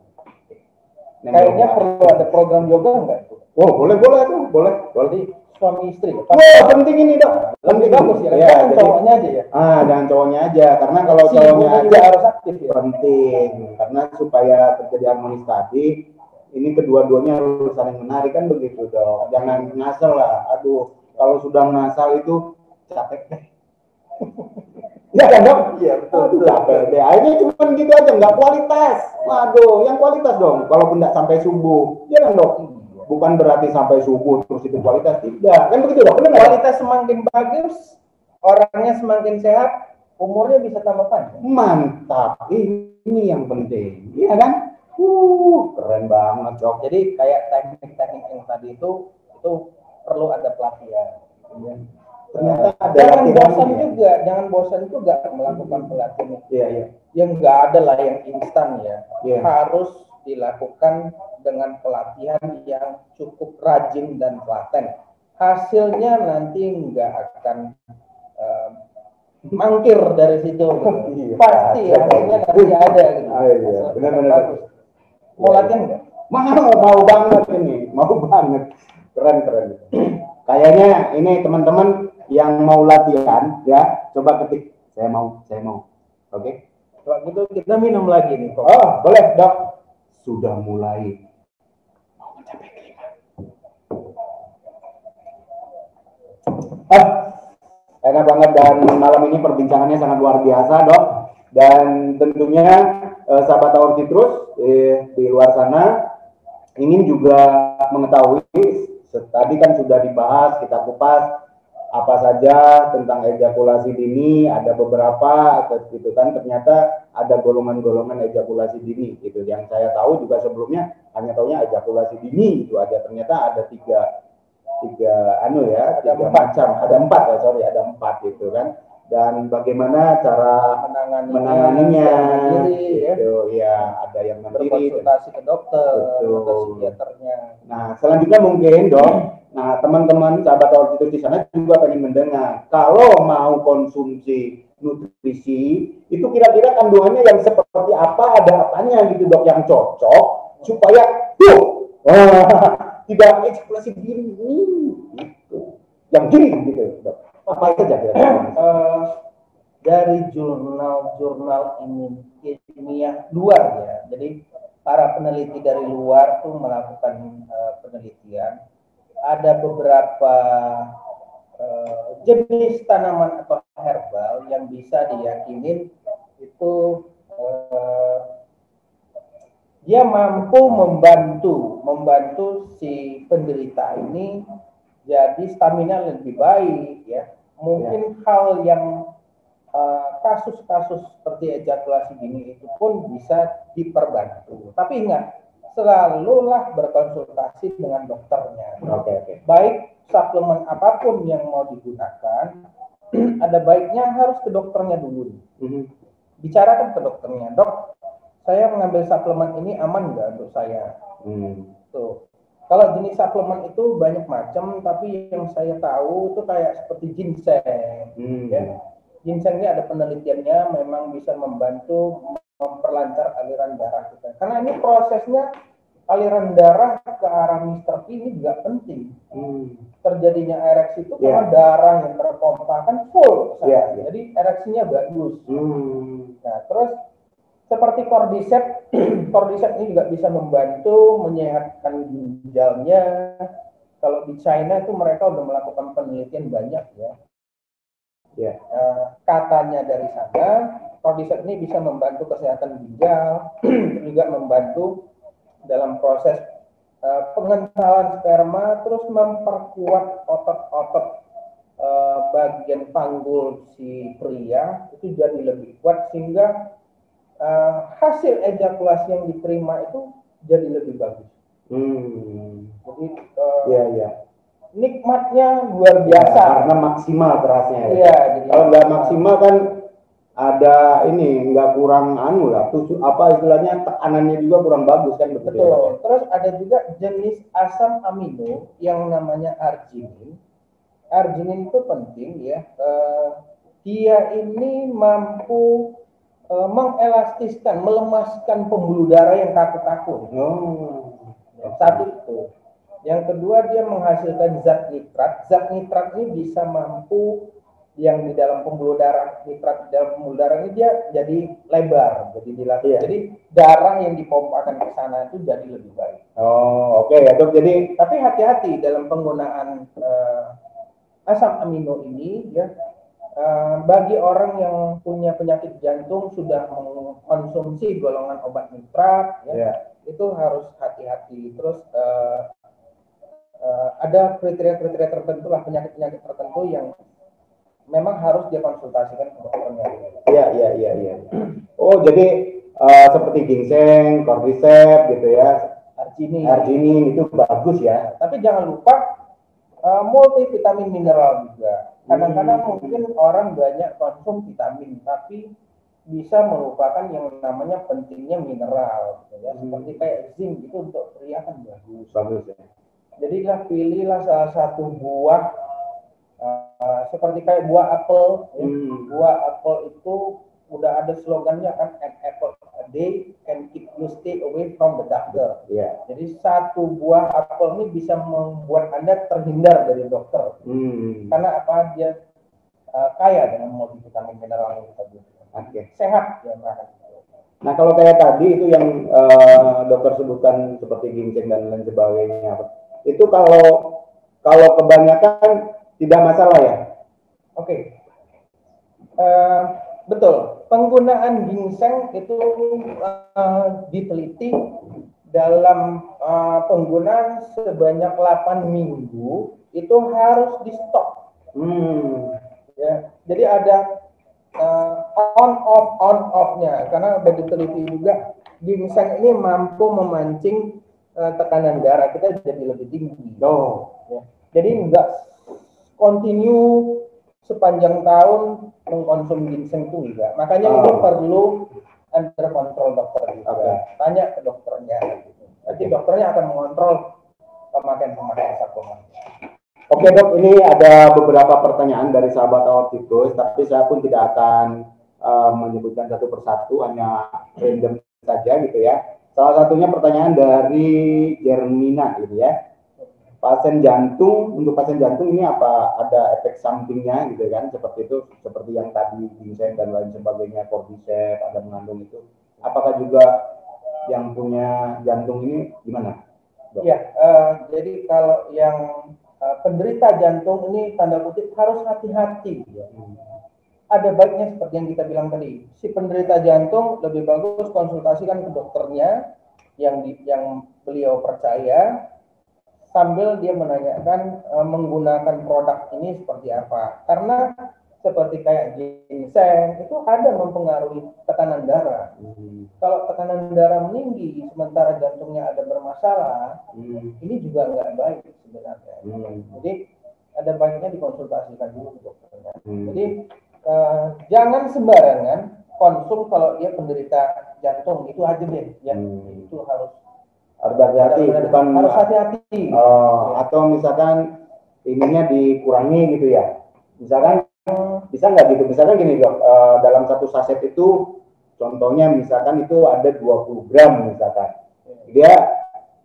Kayaknya perlu ada program yoga enggak? Oh, boleh tuh, boleh. Suami istri. Wah, penting ini, Dok. Penting bagus ya. Jadi, cowoknya aja ya. Jangan cowoknya aja, karena kalau cowoknya aja harus aktif ya. Penting, karena supaya terjadi harmonis tadi, ini kedua-duanya harus saling menarik kan begitu, Dok. Jangan ngasal lah. Aduh, kalau sudah ngasal itu capek deh. Ya kan, Dok? Iya, betul. Capek deh. Akhirnya cuma gitu aja, nggak kualitas. Waduh, yang kualitas dong. Kalaupun nggak sampai subuh, ya kan, Dok? Bukan berarti sampai subuh terus itu kualitas, tidak. Kan begitu, Dok? Benar, kualitas semakin bagus, orangnya semakin sehat, umurnya bisa tambah panjang. Mantap. Ini yang penting. Iya kan? Keren banget, Dok. Jadi kayak teknik-teknik yang tadi itu perlu ada pelatihan. Ya. Ternyata ada jangan bosan juga melakukan pelatihan. Iya. Yang nggak ada lah yang instan ya. Harus dilakukan dengan pelatihan yang cukup rajin dan telaten. Hasilnya nanti nggak akan mangkir dari situ. Pasti hasilnya nanti ada. Gitu. Iya. Benar-benar. Mau latihan nggak? Mau banget ini, mau banget. Keren. Kayaknya ini teman-teman yang mau latihan ya, coba ketik saya mau. Oke? Kalau gitu kita minum lagi nih. Oh, boleh, Dok. Sudah mulai mau mencapai kelima. Enak banget, dan malam ini perbincangannya sangat luar biasa, Dok. Dan tentunya sahabat Our Citrus di luar sana ingin juga mengetahui, tadi kan sudah dibahas, kita kupas apa saja tentang ejakulasi dini, ada beberapa gitu kan, ternyata ada golongan-golongan ejakulasi dini gitu. Yang saya tahu juga sebelumnya hanya taunya ejakulasi dini itu aja, ternyata ada tiga macam, ada empat gitu kan. Dan bagaimana cara menanganinya gitu ya, ada yang mandiri, berkonsultasi ke dokter atau psikiaternya. Nah, selanjutnya mungkin, Dok, nah teman-teman sahabat Our Citrus di sana juga pengen mendengar, kalau mau konsumsi nutrisi itu kira-kira kandungannya yang seperti apa, ada apanya gitu, Dok, yang cocok supaya tidak ejakulasi dini gitu, yang gini gitu, Dok. Apa itu saja? Dari jurnal-jurnal ilmiah luar ya, jadi para peneliti dari luar tuh melakukan penelitian. Ada beberapa jenis tanaman atau herbal yang bisa diyakinin itu dia mampu membantu si penderita ini jadi stamina lebih baik ya. Mungkin hal yang kasus-kasus seperti ejakulasi dini itu pun bisa diperbantu. Tapi ingat, selalulah berkonsultasi dengan dokternya. Oke. Baik suplemen apapun yang mau digunakan, ada baiknya harus ke dokternya dulu. Bicarakan ke dokternya, Dok, saya mengambil suplemen ini aman nggak untuk saya? Tuh. Kalau jenis suplemen itu banyak macam, tapi yang saya tahu itu kayak seperti ginseng. Ya. Ginseng ini ada penelitiannya, memang bisa membantu memperlancar aliran darah kita. Karena ini prosesnya aliran darah ke arah Mr. P ini juga penting. Terjadinya ereksi itu karena darah yang terpompa kan full. Jadi ereksinya bagus. Nah, terus seperti cordyceps, cordyceps ini juga bisa membantu menyehatkan ginjalnya. Kalau di China itu mereka udah melakukan penelitian banyak ya. Katanya dari sana, cordyceps ini bisa membantu kesehatan ginjal, juga membantu dalam proses pengentalan sperma, terus memperkuat otot-otot bagian panggul si pria itu jadi lebih kuat, sehingga hasil ejakulasi yang diterima itu jadi lebih bagus. Jadi nikmatnya luar biasa. Ya, karena maksimal terasnya. Iya. Kalau nggak maksimal kan ada ini nggak kurang anu lah, apa istilahnya tekanannya juga kurang bagus kan begitu. Betul. Ya? Terus ada juga jenis asam amino yang namanya arginin. Arginin itu penting ya. Dia ini mampu mengelastiskan, melemaskan pembuluh darah yang kaku-kaku. Satu itu. Yang kedua dia menghasilkan zat nitrat. Zat nitrat ini bisa mampu yang di dalam pembuluh darah, nitrat di dalam pembuluh darah ini dia jadi lebar, jadi dilatih. Jadi darah yang dipompakan ke sana itu jadi lebih baik. Oke ya dok. Jadi tapi hati-hati dalam penggunaan asam amino ini ya. Bagi orang yang punya penyakit jantung sudah mengkonsumsi golongan obat nitrat, itu harus hati-hati. Terus ada kriteria-kriteria tertentu lah, penyakit-penyakit tertentu yang memang harus dia konsultasikan ke dokternya. Iya. Oh jadi seperti ginseng, cordyceps gitu ya, arginin itu bagus ya. Tapi jangan lupa multivitamin mineral juga. Kadang-kadang mungkin orang banyak konsum vitamin, tapi bisa melupakan yang namanya pentingnya mineral, gitu ya. Seperti kayak zinc itu untuk pria kan bagus ya. Jadilah pilihlah salah satu buah seperti kayak buah apel. Buah apel itu udah ada slogannya kan, an apple a day can keep you stay away from the doctor. Jadi satu buah apel ini bisa membuat Anda terhindar dari dokter. Karena apa? Dia kaya dengan multivitamin mineral yang kita butuhkan. Sehat ya makan. Nah kalau kayak tadi itu yang dokter sebutkan seperti ginseng dan lain sebagainya, itu kalau kebanyakan tidak masalah ya? Betul. Penggunaan ginseng itu diteliti dalam penggunaan sebanyak 8 minggu itu harus di stop. Ya, jadi ada on off-nya karena udah diteliti juga ginseng ini mampu memancing tekanan darah kita jadi lebih tinggi. Ya. Jadi enggak continue sepanjang tahun mengkonsumsi ginseng itu enggak. Makanya ini perlu under kontrol dokter juga. Tanya ke dokternya. Nanti dokternya akan mengontrol pemakaian suplemen. Oke dok, ini ada beberapa pertanyaan dari sahabat Aortikus, tapi saya pun tidak akan menyebutkan satu persatu, hanya random saja gitu ya. Salah satunya pertanyaan dari Jermina gitu ya. Untuk pasien jantung ini apa ada efek sampingnya gitu kan, seperti itu, seperti yang tadi ginseng dan lain sebagainya, cordyceps ada mengandung itu. Apakah juga yang punya jantung ini gimana, dok? Jadi kalau yang penderita jantung ini tanda kutip harus hati-hati. Ada baiknya seperti yang kita bilang tadi, si penderita jantung lebih bagus konsultasikan ke dokternya yang beliau percaya, sambil dia menanyakan menggunakan produk ini seperti apa. Karena seperti kayak ginseng itu ada mempengaruhi tekanan darah. Kalau tekanan darah meninggi sementara jantungnya ada bermasalah, ini juga nggak baik sebenarnya. Jadi ada baiknya dikonsultasikan dulu ke dokternya. Jadi jangan sembarangan konsum kalau dia penderita jantung, itu aja deh ya. Itu harus hati-hati, bukan harus hati-hati. Atau misalkan ininya dikurangi gitu ya. Misalkan bisa nggak gitu? Misalkan gini dok, dalam satu saset itu contohnya misalkan itu ada 20 gram misalkan. Dia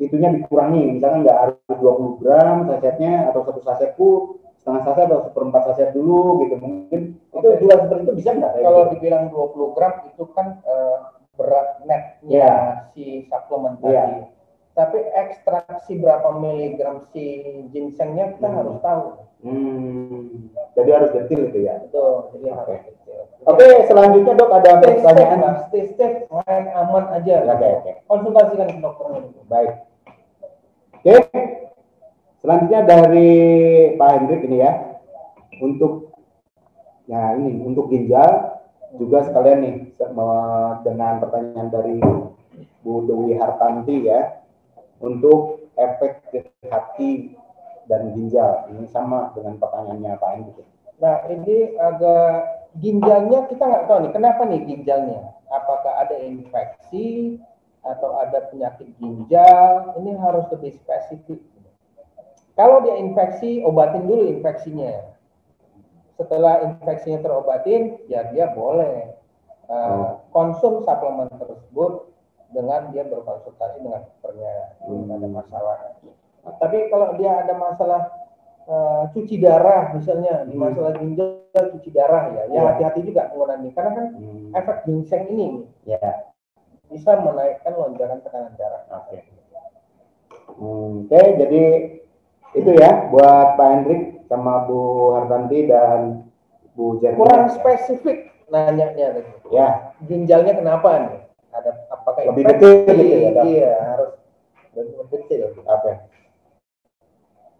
itunya dikurangi, misalkan nggak harus 20 gram sasetnya, atau satu sasetku setengah saset atau seperempat saset dulu gitu. Mungkin itu juga seperti itu bisa nggak? Kalau dibilang 20 gram itu kan berat netnya si suplemen tadi. Tapi ekstraksi berapa miligram si ginsengnya kita harus tahu. Jadi harus detail itu ya. Betul, jadi harus detail. Oke, selanjutnya dok ada pertanyaan. Stay safe, main aman aja. Oke. Konsultasikan ke dokternya. Baik. Oke. Selanjutnya dari Pak Hendrik ini ya. Untuk ginjal juga sekalian nih dengan pertanyaan dari Bu Dewi Hartanti ya, untuk efek ke hati dan ginjal. Ini sama dengan pertanyaannya Pak Hendrik. Nah, ini agak ginjalnya kita nggak tahu nih, kenapa nih ginjalnya? Apakah ada infeksi atau ada penyakit ginjal? Ini harus lebih spesifik. Kalau dia infeksi, obatin dulu infeksinya. Setelah infeksinya terobatin, ya dia boleh konsum suplemen tersebut dengan dia berkonsultasi dengan dokternya. Tidak ada masalah. Tapi kalau dia ada masalah cuci darah misalnya, di masalah ginjal cuci darah ya hati-hati juga penggunaan ini, karena kan efek ginseng ini bisa menaikkan lonjakan tekanan darah. Oke, jadi itu ya buat Pak Hendrik sama Bu Hartanti dan Bu Jerman. Kurang spesifik nanyanya tadi. Ya. Ginjalnya kenapa nih? Ada apakah lebih detail gitu ya? Iya, harus lebih detail. Oke.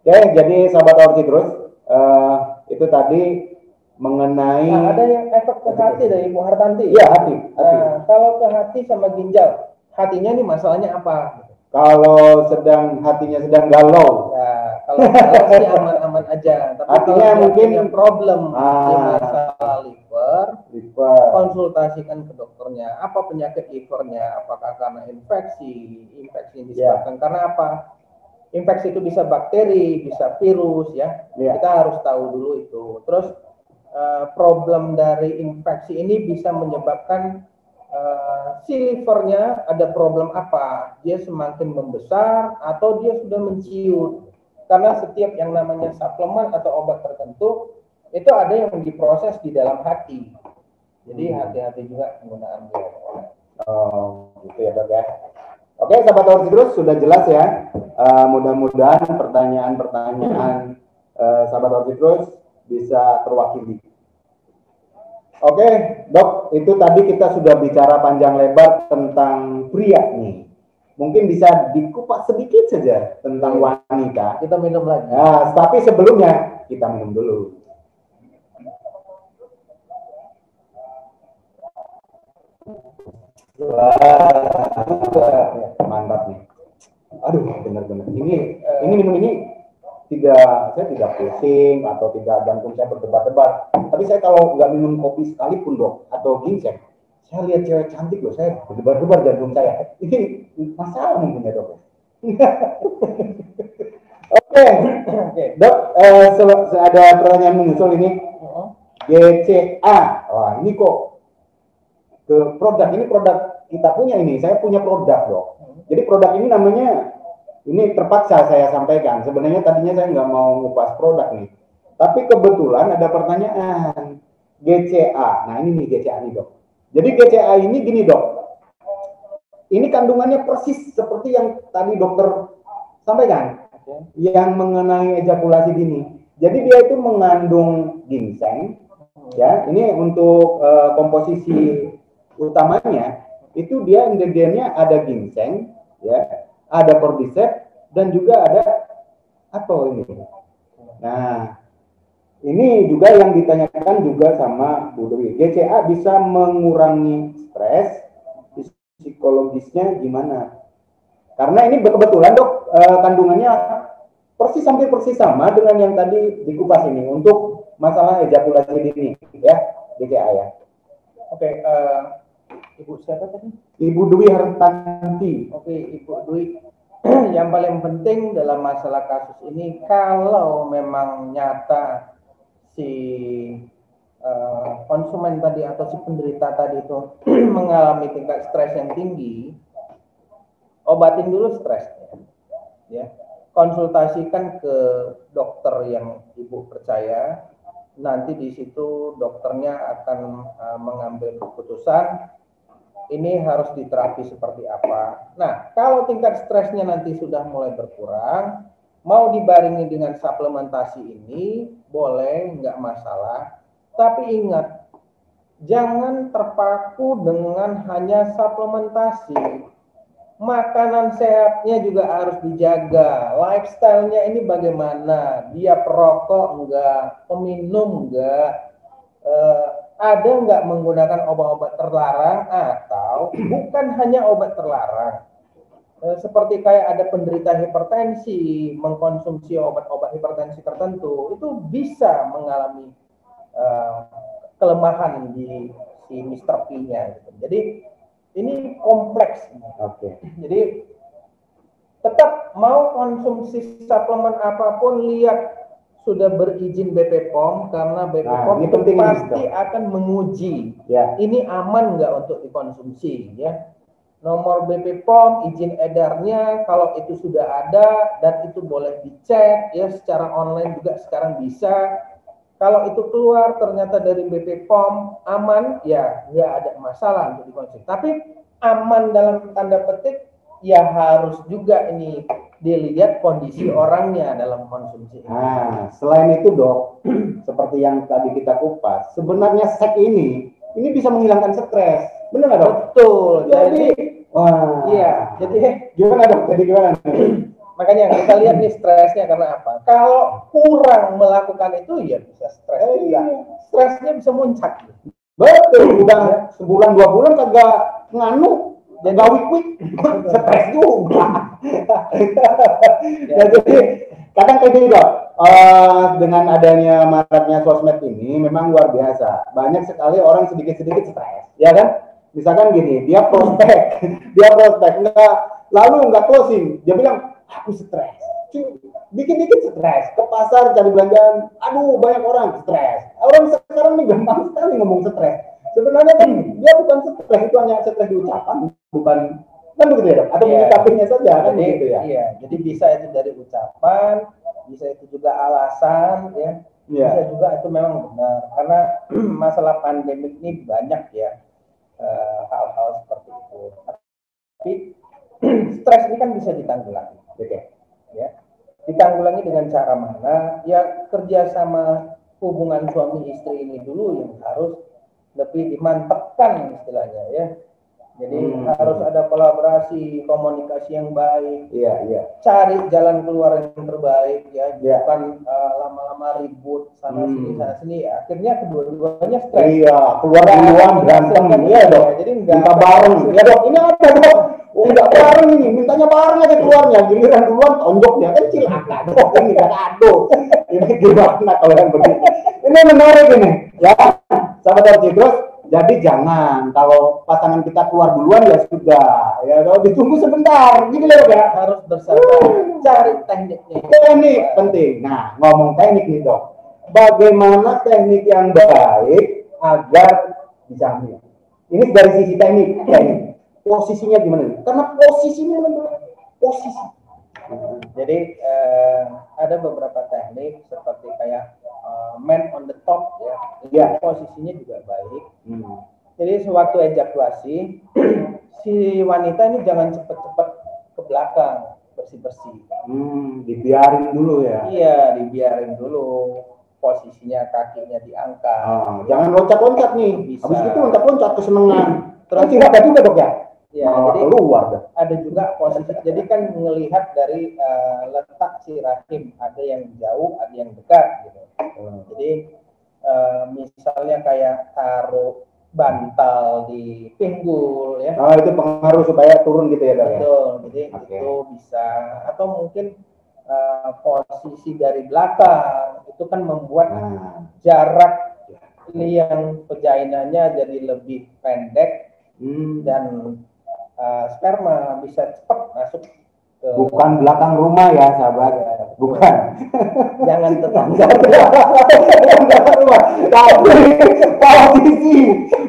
Oke, jadi sahabat Orti terus itu tadi mengenai ada yang efek ke hati dari Bu Hartanti. Iya, hati. Kalau ke hati sama ginjal, hatinya nih masalahnya apa? Kalau hatinya sedang galau. Ya, kalau sih aman-aman aja. Tapi hatinya mungkin punya problem di masalah liver, konsultasikan ke dokternya. Apa penyakit livernya? Apakah karena infeksi yang disebabkan karena apa? Infeksi itu bisa bakteri, bisa virus ya. Kita harus tahu dulu itu. Terus problem dari infeksi ini bisa menyebabkan si livernya ada problem apa? Dia semakin membesar atau dia sudah menciut? Karena setiap yang namanya suplemen atau obat tertentu itu ada yang diproses di dalam hati. Jadi hati-hati juga penggunaan dia. Oh, gitu ya Dok ya. Oke, sahabat Orti terus sudah jelas ya. Mudah-mudahan pertanyaan-pertanyaan sahabat Orti terus bisa terwakili. Oke, Dok, itu tadi kita sudah bicara panjang lebar tentang pria nih. Mungkin bisa dikupas sedikit saja tentang wanita. Kita minum lagi. Nah, tapi sebelumnya kita minum dulu. Wah, mantap nih. Aduh, benar-benar. Ini minum ini saya tidak pusing atau tidak jantung saya berdebar-debar. Tapi saya kalau nggak minum kopi sekalipun Dok atau ginseng, saya lihat cewek cantik loh, saya berdebar-debar jantung saya. Ini masalah mungkin ya Dok. Oke, Dok, ada pertanyaan menyusul ini. GCA, wah ini kok ke produk, ini produk kita punya ini, saya punya produk Dok. Jadi produk ini namanya, ini terpaksa saya sampaikan, sebenarnya tadinya saya nggak mau ngupas produk nih, tapi kebetulan ada pertanyaan GCA. Nah ini nih GCA nih Dok. Jadi GCA ini gini Dok, ini kandungannya persis seperti yang tadi dokter sampaikan, yang mengenai ejakulasi dini. Jadi dia itu mengandung ginseng, ya. Ini untuk komposisi utamanya itu dia ingredientnya ada ginseng, ya, ada cordyceps dan juga ada apa ini. Nah, ini juga yang ditanyakan juga sama Bu Dewi. GCA bisa mengurangi stres, psikologisnya gimana? Karena ini kebetulan Dok, kandungannya hampir persis sama dengan yang tadi dikupas ini untuk masalah ejakulasi dini, ya, GCA ya. Oke, Ibu siapa tadi? Ibu Dwi Hartanti. Oke, Ibu Dwi. Yang paling penting dalam masalah kasus ini, kalau memang nyata si konsumen tadi atau si penderita tadi itu mengalami tingkat stres yang tinggi, obatin dulu stresnya, ya. Konsultasikan ke dokter yang Ibu percaya. Nanti di situ dokternya akan mengambil keputusan ini harus diterapi seperti apa. Nah, kalau tingkat stresnya nanti sudah mulai berkurang, mau dibarengi dengan suplementasi ini, boleh, nggak masalah. Tapi ingat, jangan terpaku dengan hanya suplementasi. Makanan sehatnya juga harus dijaga. Lifestyle-nya ini bagaimana? Dia perokok enggak? Peminum enggak? ada nggak menggunakan obat-obat terlarang atau bukan hanya obat terlarang. Seperti kayak ada penderita hipertensi mengkonsumsi obat-obat hipertensi tertentu itu bisa mengalami kelemahan di si Mr. P-nya gitu. Jadi ini kompleks. Oke. Jadi tetap mau konsumsi suplemen apapun lihat sudah berizin BP POM karena BP POM ini itu penting pasti akan menguji ini aman nggak untuk dikonsumsi ya. Nomor BP POM, izin edarnya kalau itu sudah ada dan itu boleh dicek ya secara online juga sekarang bisa. Kalau itu keluar ternyata dari BP POM aman ya nggak ada masalah untuk dikonsumsi. Tapi aman dalam tanda petik ya harus juga ini dilihat kondisi orangnya dalam konsumsi. Nah, selain itu dok, seperti yang tadi kita kupas, sebenarnya seks ini bisa menghilangkan stres, benar nggak dok? Betul. Jadi, wah, iya. Jadi gimana dok? Jadi gimana? Makanya kita lihat nih stresnya karena apa? Kalau kurang melakukan itu ya bisa stres juga. Stresnya bisa muncak. Betul, udah sebulan 2 bulan kagak nganu. Dan wik-wik, stres juga. Jadi kadang kayak gini dok, dengan adanya maraknya sosmed ini memang luar biasa. Banyak sekali orang sedikit-sedikit stres, ya kan? Misalkan gini, dia prospek, lalu nggak closing, dia bilang, aku stres. Dikit-dikit stres, ke pasar cari belanjaan, aduh banyak orang stres. Orang sekarang nih gampang sekali ngomong stres. Sebenarnya kan dia bukan stres, itu hanya stres di ucapan, bukan kan begitu ya dok? Atau menyikapinya saja kan begitu ya? Iya, jadi bisa itu dari ucapan, bisa itu juga alasan ya, bisa juga itu memang benar karena masalah pandemik ini banyak ya hal-hal seperti itu. Tapi stres ini kan bisa ditanggulangi, ya. Ditanggulangi dengan cara mana? Ya kerjasama hubungan suami istri ini dulu yang harus lebih dimantapkan istilahnya ya. Jadi harus ada kolaborasi, komunikasi yang baik. Cari jalan keluar yang terbaik ya. Bukan lama-lama ribut sana sini. Akhirnya kedua-duanya stres. Iya, keluar duluan berantem ya dok. Jadi enggak minta bareng. Ya dok, ini apa dok? Enggak bareng ini, mintanya bareng aja keluarnya. Giliran duluan tonjoknya kan cilaka dok. Ini kan aduh. Ini gimana kalau yang begini? Ini menarik ini. Ya, sahabat Terus jadi jangan kalau pasangan kita keluar duluan ya sudah ya kalau ditunggu sebentar gitu loh ya harus bersabar cari tekniknya. Teknik penting. Nah ngomong teknik nih dok, bagaimana teknik yang baik agar bisa hamil? Ini dari sisi teknik. Posisinya gimana? Karena posisinya posisi. Jadi ada beberapa teknik seperti kayak man on the top ya. Posisinya juga baik. Jadi sewaktu ejakulasi si wanita ini jangan cepat-cepat ke belakang bersih-bersih. Dibiarin dulu ya. Iya, dibiarin dulu. Posisinya kakinya diangkat. Jangan loncat-loncat nih. Bisa. Habis itu loncat-loncat kesenangan. Terus ada juga dok ya. Ya, jadi keluar ada juga posisi. Jadi kan melihat dari letak si rahim, ada yang jauh, ada yang dekat gitu. Jadi misalnya kayak taruh bantal di pinggul ya. Itu pengaruh supaya turun gitu ya dok. Betul. Jadi itu bisa atau mungkin posisi dari belakang itu kan membuat jarak yang vaginanya jadi lebih pendek dan sperma bisa cepat masuk ke bukan belakang rumah ya sahabat bukan jangan tetangga belakang rumah tapi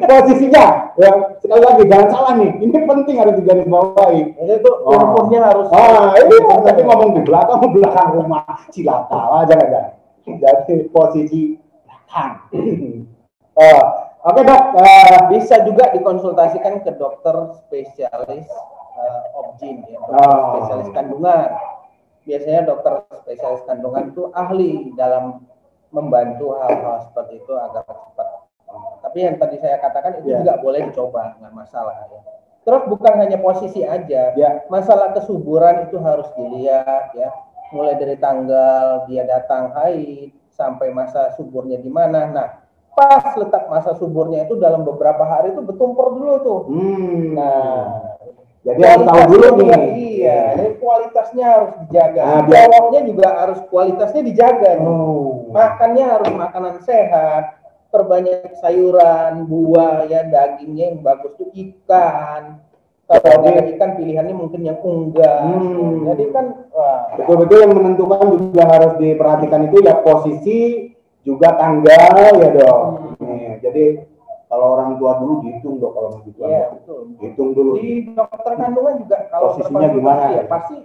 posisinya ya sekali lagi jangan salah nih ini penting harus digarisbawahi itu infonya harus ini tadi ngomong di belakang rumah cilaka jangan jadi posisi belakang. Oke dok, bisa juga dikonsultasikan ke dokter spesialis OB-GYN ya, spesialis kandungan. Biasanya dokter spesialis kandungan itu ahli dalam membantu hal-hal seperti itu agar cepat. Tapi yang tadi saya katakan itu juga boleh dicoba, nggak masalah ya. Terus bukan hanya posisi aja, masalah kesuburan itu harus dilihat ya. Mulai dari tanggal dia datang haid sampai masa suburnya di mana. Nah, pas letak masa suburnya itu dalam beberapa hari itu bertumpur dulu tuh. Nah, jadi harus tahu dulu nih. Iya, jadi kualitasnya harus dijaga. Bawangnya juga harus kualitasnya dijaga nih. Makannya harus makanan sehat, perbanyak sayuran, buah, ya dagingnya yang bagus tuh ikan. Kalau ada ikan pilihannya mungkin yang unggas. Jadi kan betul-betul yang menentukan juga harus diperhatikan itu ya posisi juga tanggal ya dong. Jadi kalau orang tua dulu dihitung dong kalau begitu. Iya betul. Hitung dulu. Di dokter kandungan juga kalau posisinya gimana ya pasti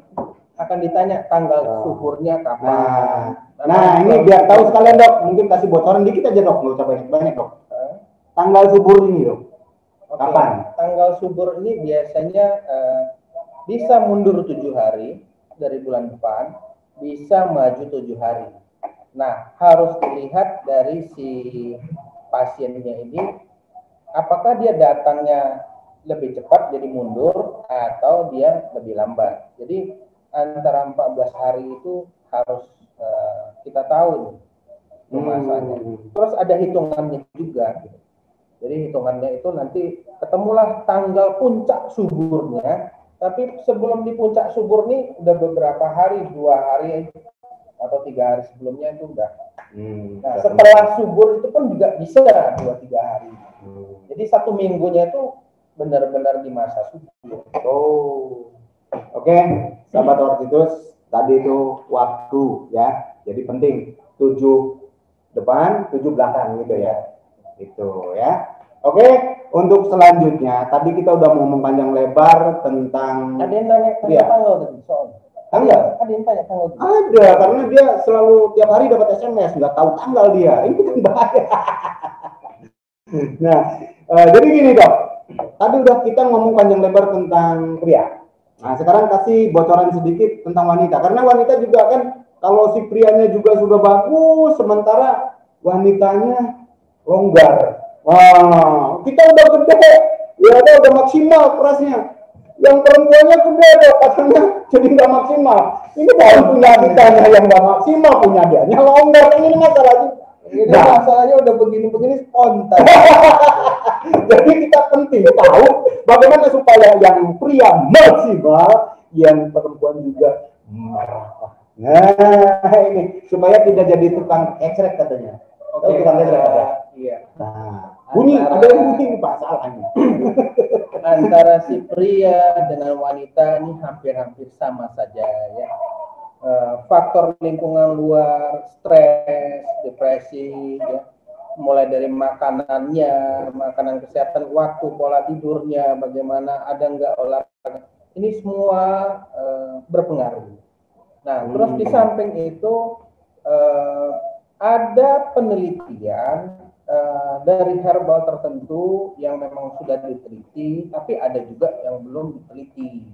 akan ditanya tanggal suburnya kapan. Nah ini biar tahu sekalian dok, mungkin kasih bocoran dikit aja dok, nggak usah banyak-banyak dok. Tanggal subur ini dok. Kapan? Tanggal subur ini biasanya bisa mundur 7 hari dari bulan depan, bisa maju 7 hari. Nah, harus dilihat dari si pasiennya ini, apakah dia datangnya lebih cepat jadi mundur atau dia lebih lambat. Jadi antara 14 hari itu harus kita tahu masanya. Terus ada hitungannya juga. Jadi hitungannya itu nanti ketemulah tanggal puncak suburnya, tapi sebelum di puncak subur nih udah beberapa hari, 2 hari atau 3 hari sebelumnya itu udah. Nah setelah subur itu pun juga bisa 2-3 hari. Jadi 1 minggunya itu benar-benar di masa subur. Oke, sahabat Ortitus, tadi itu waktu ya, jadi penting 7 depan, 7 belakang gitu ya. Itu ya. Oke, untuk selanjutnya tadi kita udah ngomong panjang lebar tentang ada yang nanya tanggal tadi soal. Tanggal? Ada yang tanya tanggal. Ada, karena dia selalu tiap hari dapat SMS, nggak tahu tanggal dia. Ini kan bahaya. Nah, jadi gini dok. Tadi udah kita ngomong panjang lebar tentang pria. Nah, sekarang kasih bocoran sedikit tentang wanita. Karena wanita juga kan, kalau si prianya juga sudah bagus, sementara wanitanya longgar. Wah, kita udah gede, ya udah maksimal kerasnya. Yang perempuannya gede deh, katanya jadi nggak maksimal. Ini baru punya kitanya yang nggak maksimal, punya dianya longgar. Ini masalahnya. Ini masalahnya udah begini-begini spontan. Jadi kita penting tahu bagaimana supaya yang pria maksimal, yang perempuan juga merata. Nah ini supaya tidak jadi tukang ecrek katanya. Tukang ecrek ada. Iya. Nah, ada yang bunyi Pak salahnya. Antara si pria dengan wanita ini hampir-hampir sama saja ya. Faktor lingkungan luar, stres, depresi, ya. Mulai dari makanannya, makanan kesehatan, waktu, pola tidurnya, bagaimana, ada nggak olahraga, ini semua berpengaruh. Nah, terus di samping itu ada penelitian dari herbal tertentu yang memang sudah diteliti, tapi ada juga yang belum diteliti.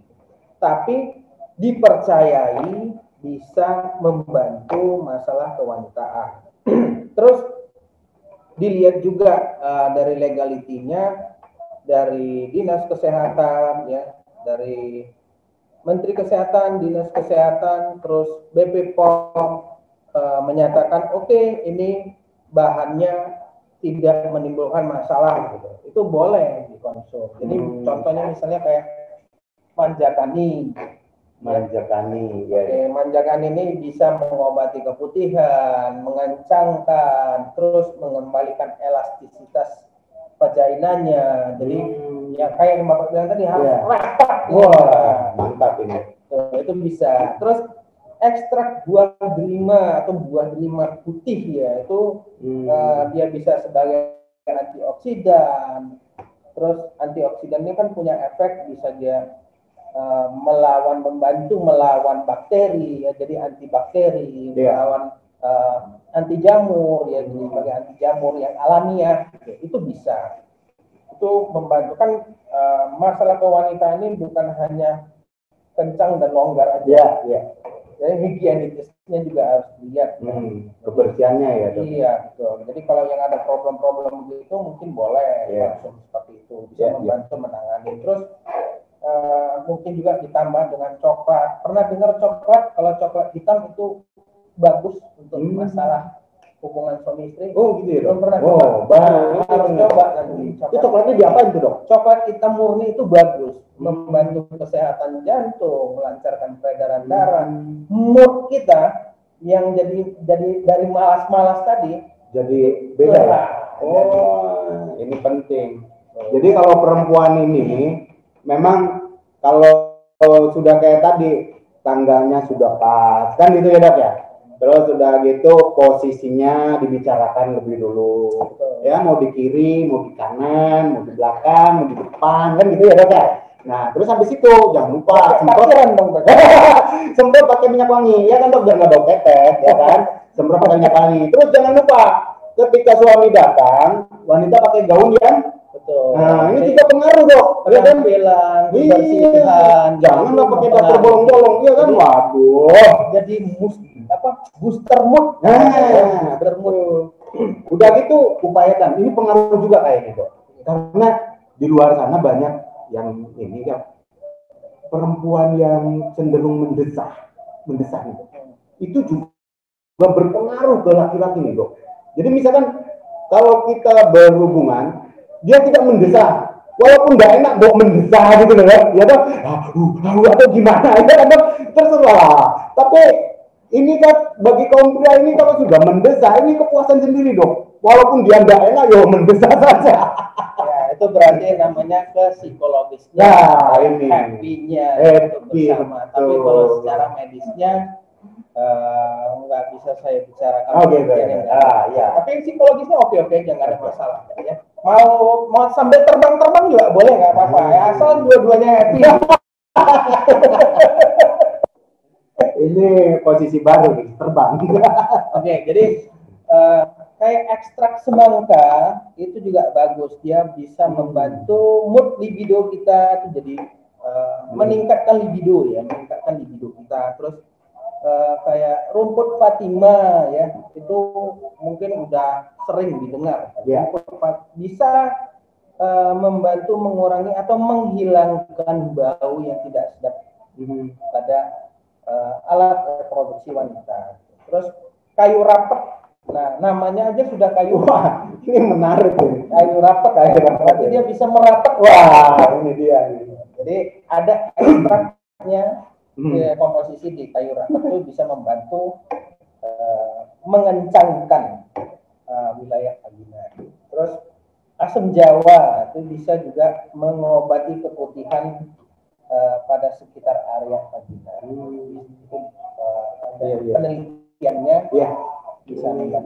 Tapi dipercayai bisa membantu masalah kewanitaan. Terus dilihat juga dari legalitinya dari Dinas Kesehatan ya, dari Menteri Kesehatan, Dinas Kesehatan, terus BPOM menyatakan oke, ini bahannya tidak menimbulkan masalah gitu. Itu boleh dikonsumsi. Jadi contohnya misalnya kayak manjakani. Manjakani, ya. Manjakani ini bisa mengobati keputihan, mengencangkan, terus mengembalikan elastisitas vaginanya. Jadi ya kayak yang Bapak bilang tadi harus rapat. Wah, mantap ini. Itu bisa. Terus ekstrak buah delima atau buah delima putih ya itu dia bisa sebagai antioksidan. Terus antioksidan ini kan punya efek bisa dia membantu melawan bakteri ya, jadi antibakteri, melawan anti jamur ya, jadi sebagai anti jamur yang alamiah ya, itu bisa. Itu membantu kan masalah kewanitaan ini bukan hanya kencang dan longgar aja ya. Jadi higienitasnya juga harus dilihat. Kebersihannya ya dok. Iya betul. Jadi kalau yang ada problem-problem begitu mungkin boleh langsung seperti itu, bisa membantu menangani. Terus mungkin juga ditambah dengan coklat. Pernah dengar coklat? Kalau coklat hitam itu bagus untuk masalah hubungan suami istri. Oh gitu ya Belum dok? pernah Oh, coba. Harus coba nanti. Itu coklatnya diapain tuh dok? Coklat hitam murni itu bagus, membantu kesehatan jantung, melancarkan peredaran darah. Mood kita yang jadi dari malas-malas tadi Jadi beda ya? Oh, ini penting. Jadi kalau perempuan ini memang kalau sudah kayak tadi tanggalnya sudah pas, kan gitu ya dok ya? Terus sudah gitu posisinya dibicarakan lebih dulu. Ya mau di kiri, mau di kanan, mau di belakang, mau di depan, kan gitu ya dok ya? Nah terus habis itu jangan lupa semprot pakai minyak wangi, ya kan dok, biar nggak bau ketek, ya kan? Semprot pakai minyak wangi. Terus jangan lupa ketika suami datang, wanita pakai gaun yang betul. Nah, ini juga pengaruh dok. Penampilan, kebersihan, jangan lah pakai dapur bolong-bolong, iya kan? Waduh. Jadi booster mood. Nah, betul. Udah gitu upayakan. Ini pengaruh juga kayaknya dok. Karena di luar sana banyak yang ini kan perempuan yang cenderung mendesah nih. Itu juga berpengaruh ke laki-laki nih dok. Jadi misalkan kalau kita berhubungan, dia tidak mendesah, walaupun nggak enak dok mendesah gitu loh ya dok, atau gimana ya kan dok, terserah. Tapi ini kan bagi kaum pria ini kalau sudah mendesah ini kepuasan sendiri dok, walaupun dia nggak enak ya mendesah saja. Ya itu berarti namanya ke psikologisnya, nah, ini happy-nya happy, bersama. Tapi kalau secara medisnya nggak bisa saya bicarakan. Ya. Tapi psikologisnya oke aja, nggak ada masalah ya. Mau sambil terbang juga boleh, nggak apa-apa ya, asal dua-duanya happy. Ini posisi baru nih, terbang. Oke, jadi kayak ekstrak semangka itu juga bagus, dia bisa membantu mood libido kita itu jadi meningkatkan libido kita. Terus kayak rumput Fatima ya, itu mungkin udah sering didengar. Yeah. Bisa membantu mengurangi atau menghilangkan bau yang tidak sedap pada alat reproduksi wanita. Terus kayu rapet, nah namanya aja sudah kayu. Wah, ini menarik ini. Kayu rapet, berarti dia bisa merapet. Wah, ini dia. Jadi ada ekstraknya. Komposisi di kayu rapet itu bisa membantu mengencangkan wilayah vagina. Terus asam jawa itu bisa juga mengobati keputihan pada sekitar area vagina. Itu penelitiannya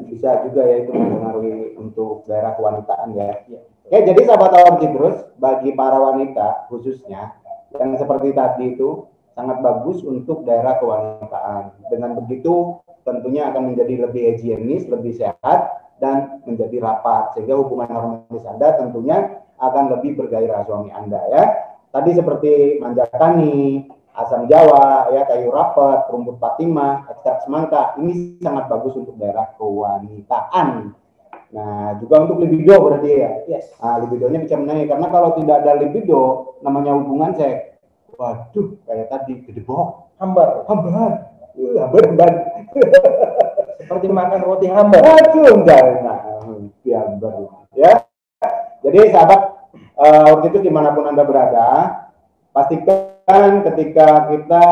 bisa juga ya itu mempengaruhi untuk daerah kewanitaan ya. Ya jadi sahabat Awam Citrus, bagi para wanita khususnya yang seperti tadi itu sangat bagus untuk daerah kewanitaan. Dengan begitu tentunya akan menjadi lebih higienis, lebih sehat, dan menjadi rapat. Sehingga hubungan harmonis Anda tentunya akan lebih bergairah suami Anda ya. Tadi seperti manjakani, asam jawa, ya kayu rapet, rumput Fatima, ekstrak semangka. Ini sangat bagus untuk daerah kewanitaan. Nah, juga untuk libido berarti ya. Yes. Nah, libidonya bisa menaik. Karena kalau tidak ada libido, namanya hubungan seks. Waduh, kayak tadi gedebok, hambar. Seperti makan roti hambar. Waduh, enggak enak. Hambar. Ya. Jadi sahabat, waktu itu dimanapun Anda berada, pastikan ketika kita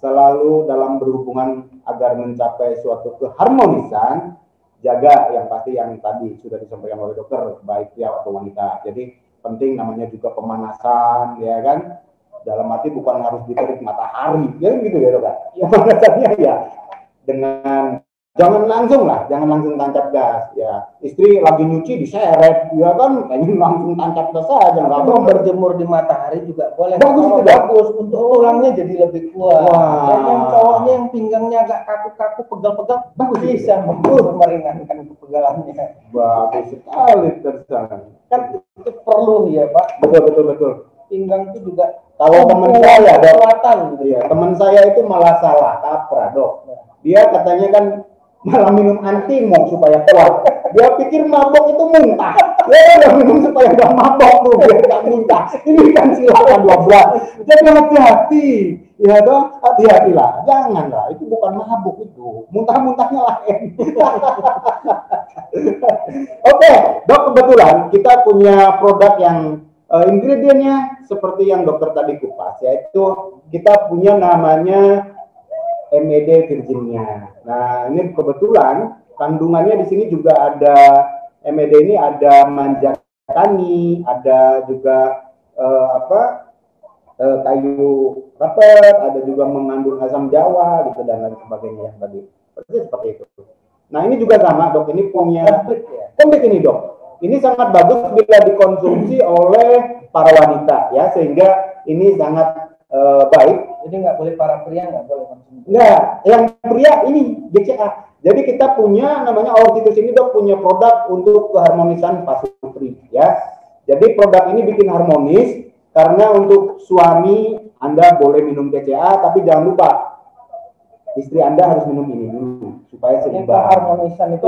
selalu dalam berhubungan agar mencapai suatu keharmonisan, jaga yang pasti yang tadi sudah disampaikan oleh dokter, baik pria atau wanita. Jadi penting namanya juga pemanasan, ya kan? Dalam arti bukan harus diterik matahari, ya gitu ya dok. Pemanasannya ya dengan jangan langsung tancap gas ya. Istri lagi nyuci diseret, ya kan kayaknya langsung tancap gas aja. Nggak mau berjemur di matahari juga boleh. Bagus untuk tulangnya jadi lebih kuat. Yang cowoknya yang pinggangnya agak kaku-kaku, pegal-pegal, bagus bisa meringankan kepegalannya. Bagus sekali tersangka. Kan itu perlu ya Pak. Betul. Pinggang itu juga. Kalau teman saya, dok, ya, teman saya itu malah salah kaprah, dok. Dia katanya kan malah minum antimo supaya kuat. Dia pikir mabok itu muntah. Dia minum supaya nggak mabok tuh, biar nggak muntah. Ini kan silakan 12. Jadi hati-hati. Ya toh, hati-hatilah, janganlah, itu bukan mabuk itu, muntah-muntahnya lain. Oke, dok, kebetulan kita punya produk yang ingredientnya seperti yang dokter tadi kupas, yaitu kita punya namanya MED Virginia. Nah, ini kebetulan kandungannya di sini juga ada MED ini ada manjakani, ada juga kayu rapet, ada juga mengandung asam jawa gitu dan lain sebagainya yang tadi. Seperti itu. Nah, ini juga sama, dok. Ini punya komplit ini, dok. Ini sangat bagus bila dikonsumsi oleh para wanita ya, sehingga ini sangat baik. Jadi nggak boleh para pria nggak boleh konsumsi. Nggak, yang pria ini GCA. Jadi kita punya namanya Orchitrus ini, dok, punya produk untuk keharmonisan fase putri ya. Jadi produk ini bikin harmonis. Karena untuk suami Anda boleh minum TCA, tapi jangan lupa istri Anda harus minum ini dulu supaya seimbang. Keharmonisan itu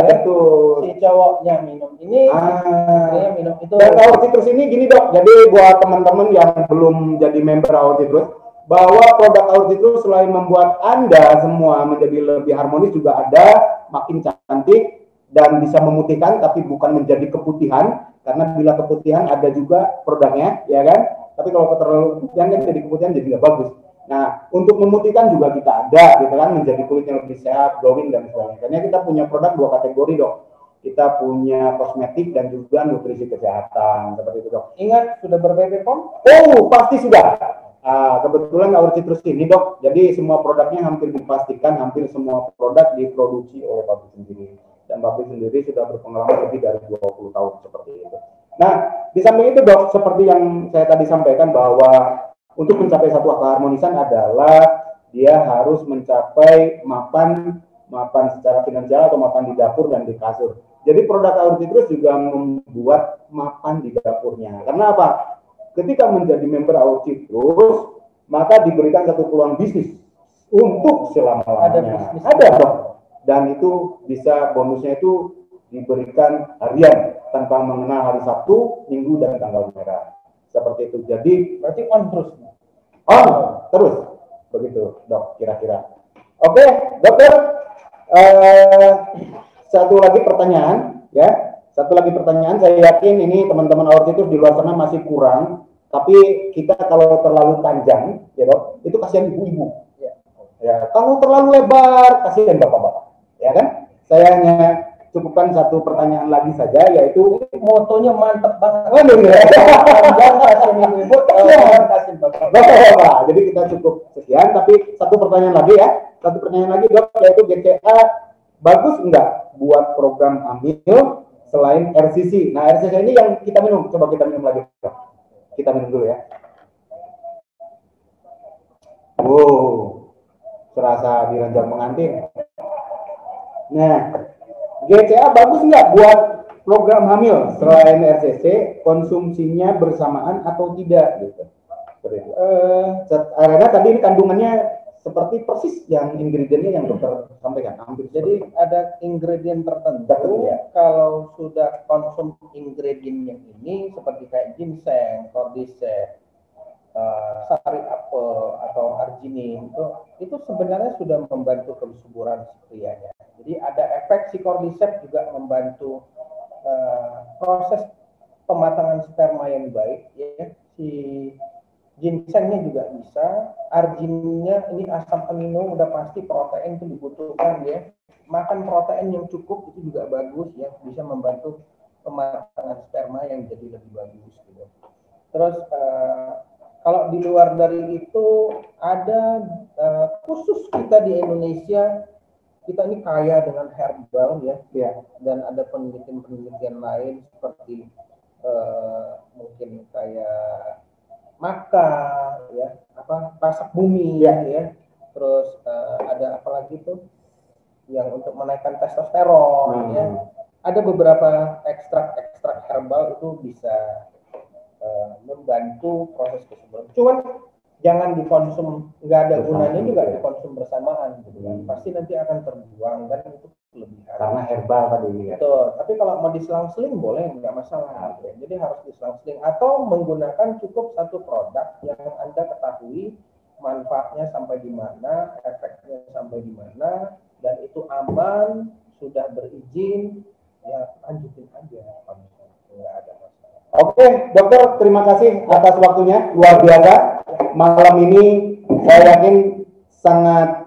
betul. Si cowoknya minum ini, istrinya minum itu. Dan Orchitrus ini gini, dok. Jadi buat teman-teman yang belum jadi member Orchitrus, bahwa produk Orchitrus selain membuat Anda semua menjadi lebih harmonis, juga ada makin cantik dan bisa memutihkan, tapi bukan menjadi keputihan. Karena bila keputihan ada juga produknya, ya kan? Tapi kalau terlalu putihan kan jadi keputihan, jadi nggak bagus. Nah, untuk memutihkan juga kita ada, gitu kan, menjadi kulit yang lebih sehat, glowing dan sebagainya. Karena kita punya produk 2 kategori, dok. Kita punya kosmetik dan juga nutrisi kesehatan, seperti itu, dok. Ingat sudah ber-BB POM? Oh, pasti sudah. Kebetulan Orchitrus ini, dok, jadi semua produknya hampir dipastikan, hampir semua produk diproduksi oleh pabrik sendiri. Dan pabrik sendiri sudah berpengalaman lebih dari 20 tahun seperti itu. Nah, di samping itu, dok, seperti yang saya tadi sampaikan bahwa untuk mencapai satu keharmonisan adalah dia harus mencapai mapan secara finansial atau mapan di dapur dan di kasur. Jadi produk Orchitrus juga membuat mapan di dapurnya. Karena apa? Ketika menjadi member Orchitrus, maka diberikan satu peluang bisnis untuk selama-lamanya. Ada, dok. Dan itu bisa bonusnya itu diberikan harian tanpa mengenal hari Sabtu, Minggu, dan tanggal merah. Seperti itu. Jadi berarti on terus. On terus. Begitu, dok, kira-kira. Oke, dokter. Satu lagi pertanyaan, ya. Satu lagi pertanyaan, saya yakin ini teman-teman Orchitrus di luar sana masih kurang, tapi kita kalau terlalu panjang, ya, dok, itu kasihan ibu-ibu. Ya, kalau terlalu lebar, kasihan bapak-bapak. Ya kan? Saya hanya cukupkan satu pertanyaan lagi saja, yaitu motonya mantep banget. Jangan kasihan ibu-ibu, kasihan bapak-bapak. Jadi kita cukup sekian, tapi satu pertanyaan lagi ya. Satu pertanyaan lagi, dok, yaitu GCA bagus enggak buat program hamil selain RCC? Nah, RCC ini yang kita minum. Coba kita minum lagi, dok. Kita minum dulu ya. Wow, serasa di ranjang pengantin. Nah, GCA bagus nggak buat program hamil selain RCC, konsumsinya bersamaan atau tidak gitu? Karena tadi ini kandungannya seperti persis yang ingredientnya yang dokter sampaikan, hampir. Jadi ada ingredient tertentu ya. Kalau sudah konsum ingredientnya ini seperti kayak ginseng, cordyceps, sari apel atau arginin, itu sebenarnya sudah membantu kesuburan prianya. Jadi ada efek si cordyceps juga membantu proses pematangan sperma yang baik, ya. Si ginsengnya juga bisa, arginnya ini asam amino udah pasti, protein itu dibutuhkan ya. Makan protein yang cukup itu juga bagus ya, bisa membantu pematangan sperma yang jadi lebih bagus gitu. Terus kalau di luar dari itu ada khusus kita di Indonesia, kita ini kaya dengan herbal ya, dan ada penelitian-penelitian lain seperti mungkin kayak maka ya, pasak bumi ya. Terus ada apa lagi tuh yang untuk menaikkan testosteron ya. Ada beberapa ekstrak herbal itu bisa membantu proses kesuburan. Cuman jangan dikonsum, nggak ada gunanya juga dikonsum bersamaan gitu kan. Pasti nanti akan terbuang dan itu kelebihan. Karena herbal tadi ya. Betul. Tapi kalau mau diselang-seling boleh, nggak masalah. Gitu. Jadi harus diselang-seling atau menggunakan cukup satu produk yang Anda ketahui manfaatnya sampai di mana, efeknya sampai di mana, dan itu aman, sudah berizin, ya lanjutin aja, nggak ada masalah. Oke, dokter, terima kasih atas waktunya, luar biasa. Malam ini saya yakin sangat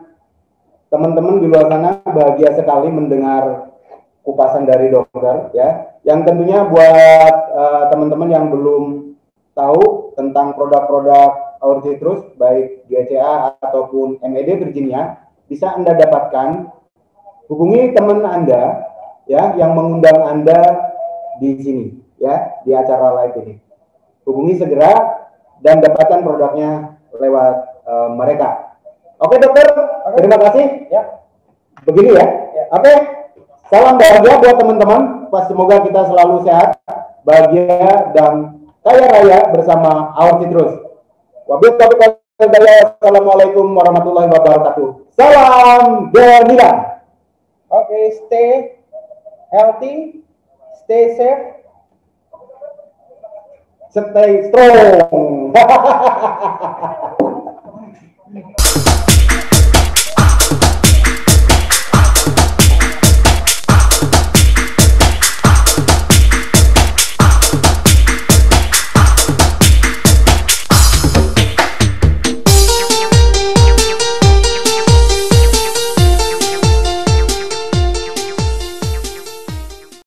teman-teman di luar sana bahagia sekali mendengar kupasan dari dokter, ya. Yang tentunya buat teman-teman yang belum tahu tentang produk-produk Our Citrus, baik GCA ataupun MED Virginia, bisa Anda dapatkan. Hubungi teman Anda, ya, yang mengundang Anda di sini, ya, di acara live ini. Hubungi segera dan dapatkan produknya lewat mereka. Oke dokter, terima kasih. Ya. Begini ya. Oke, salam bahagia buat teman-teman. Semoga kita selalu sehat, bahagia, dan kaya raya bersama Our Citrus. Wassalamualaikum warahmatullahi wabarakatuh. Salam gemilang. Oke, stay healthy, stay safe, stay strong.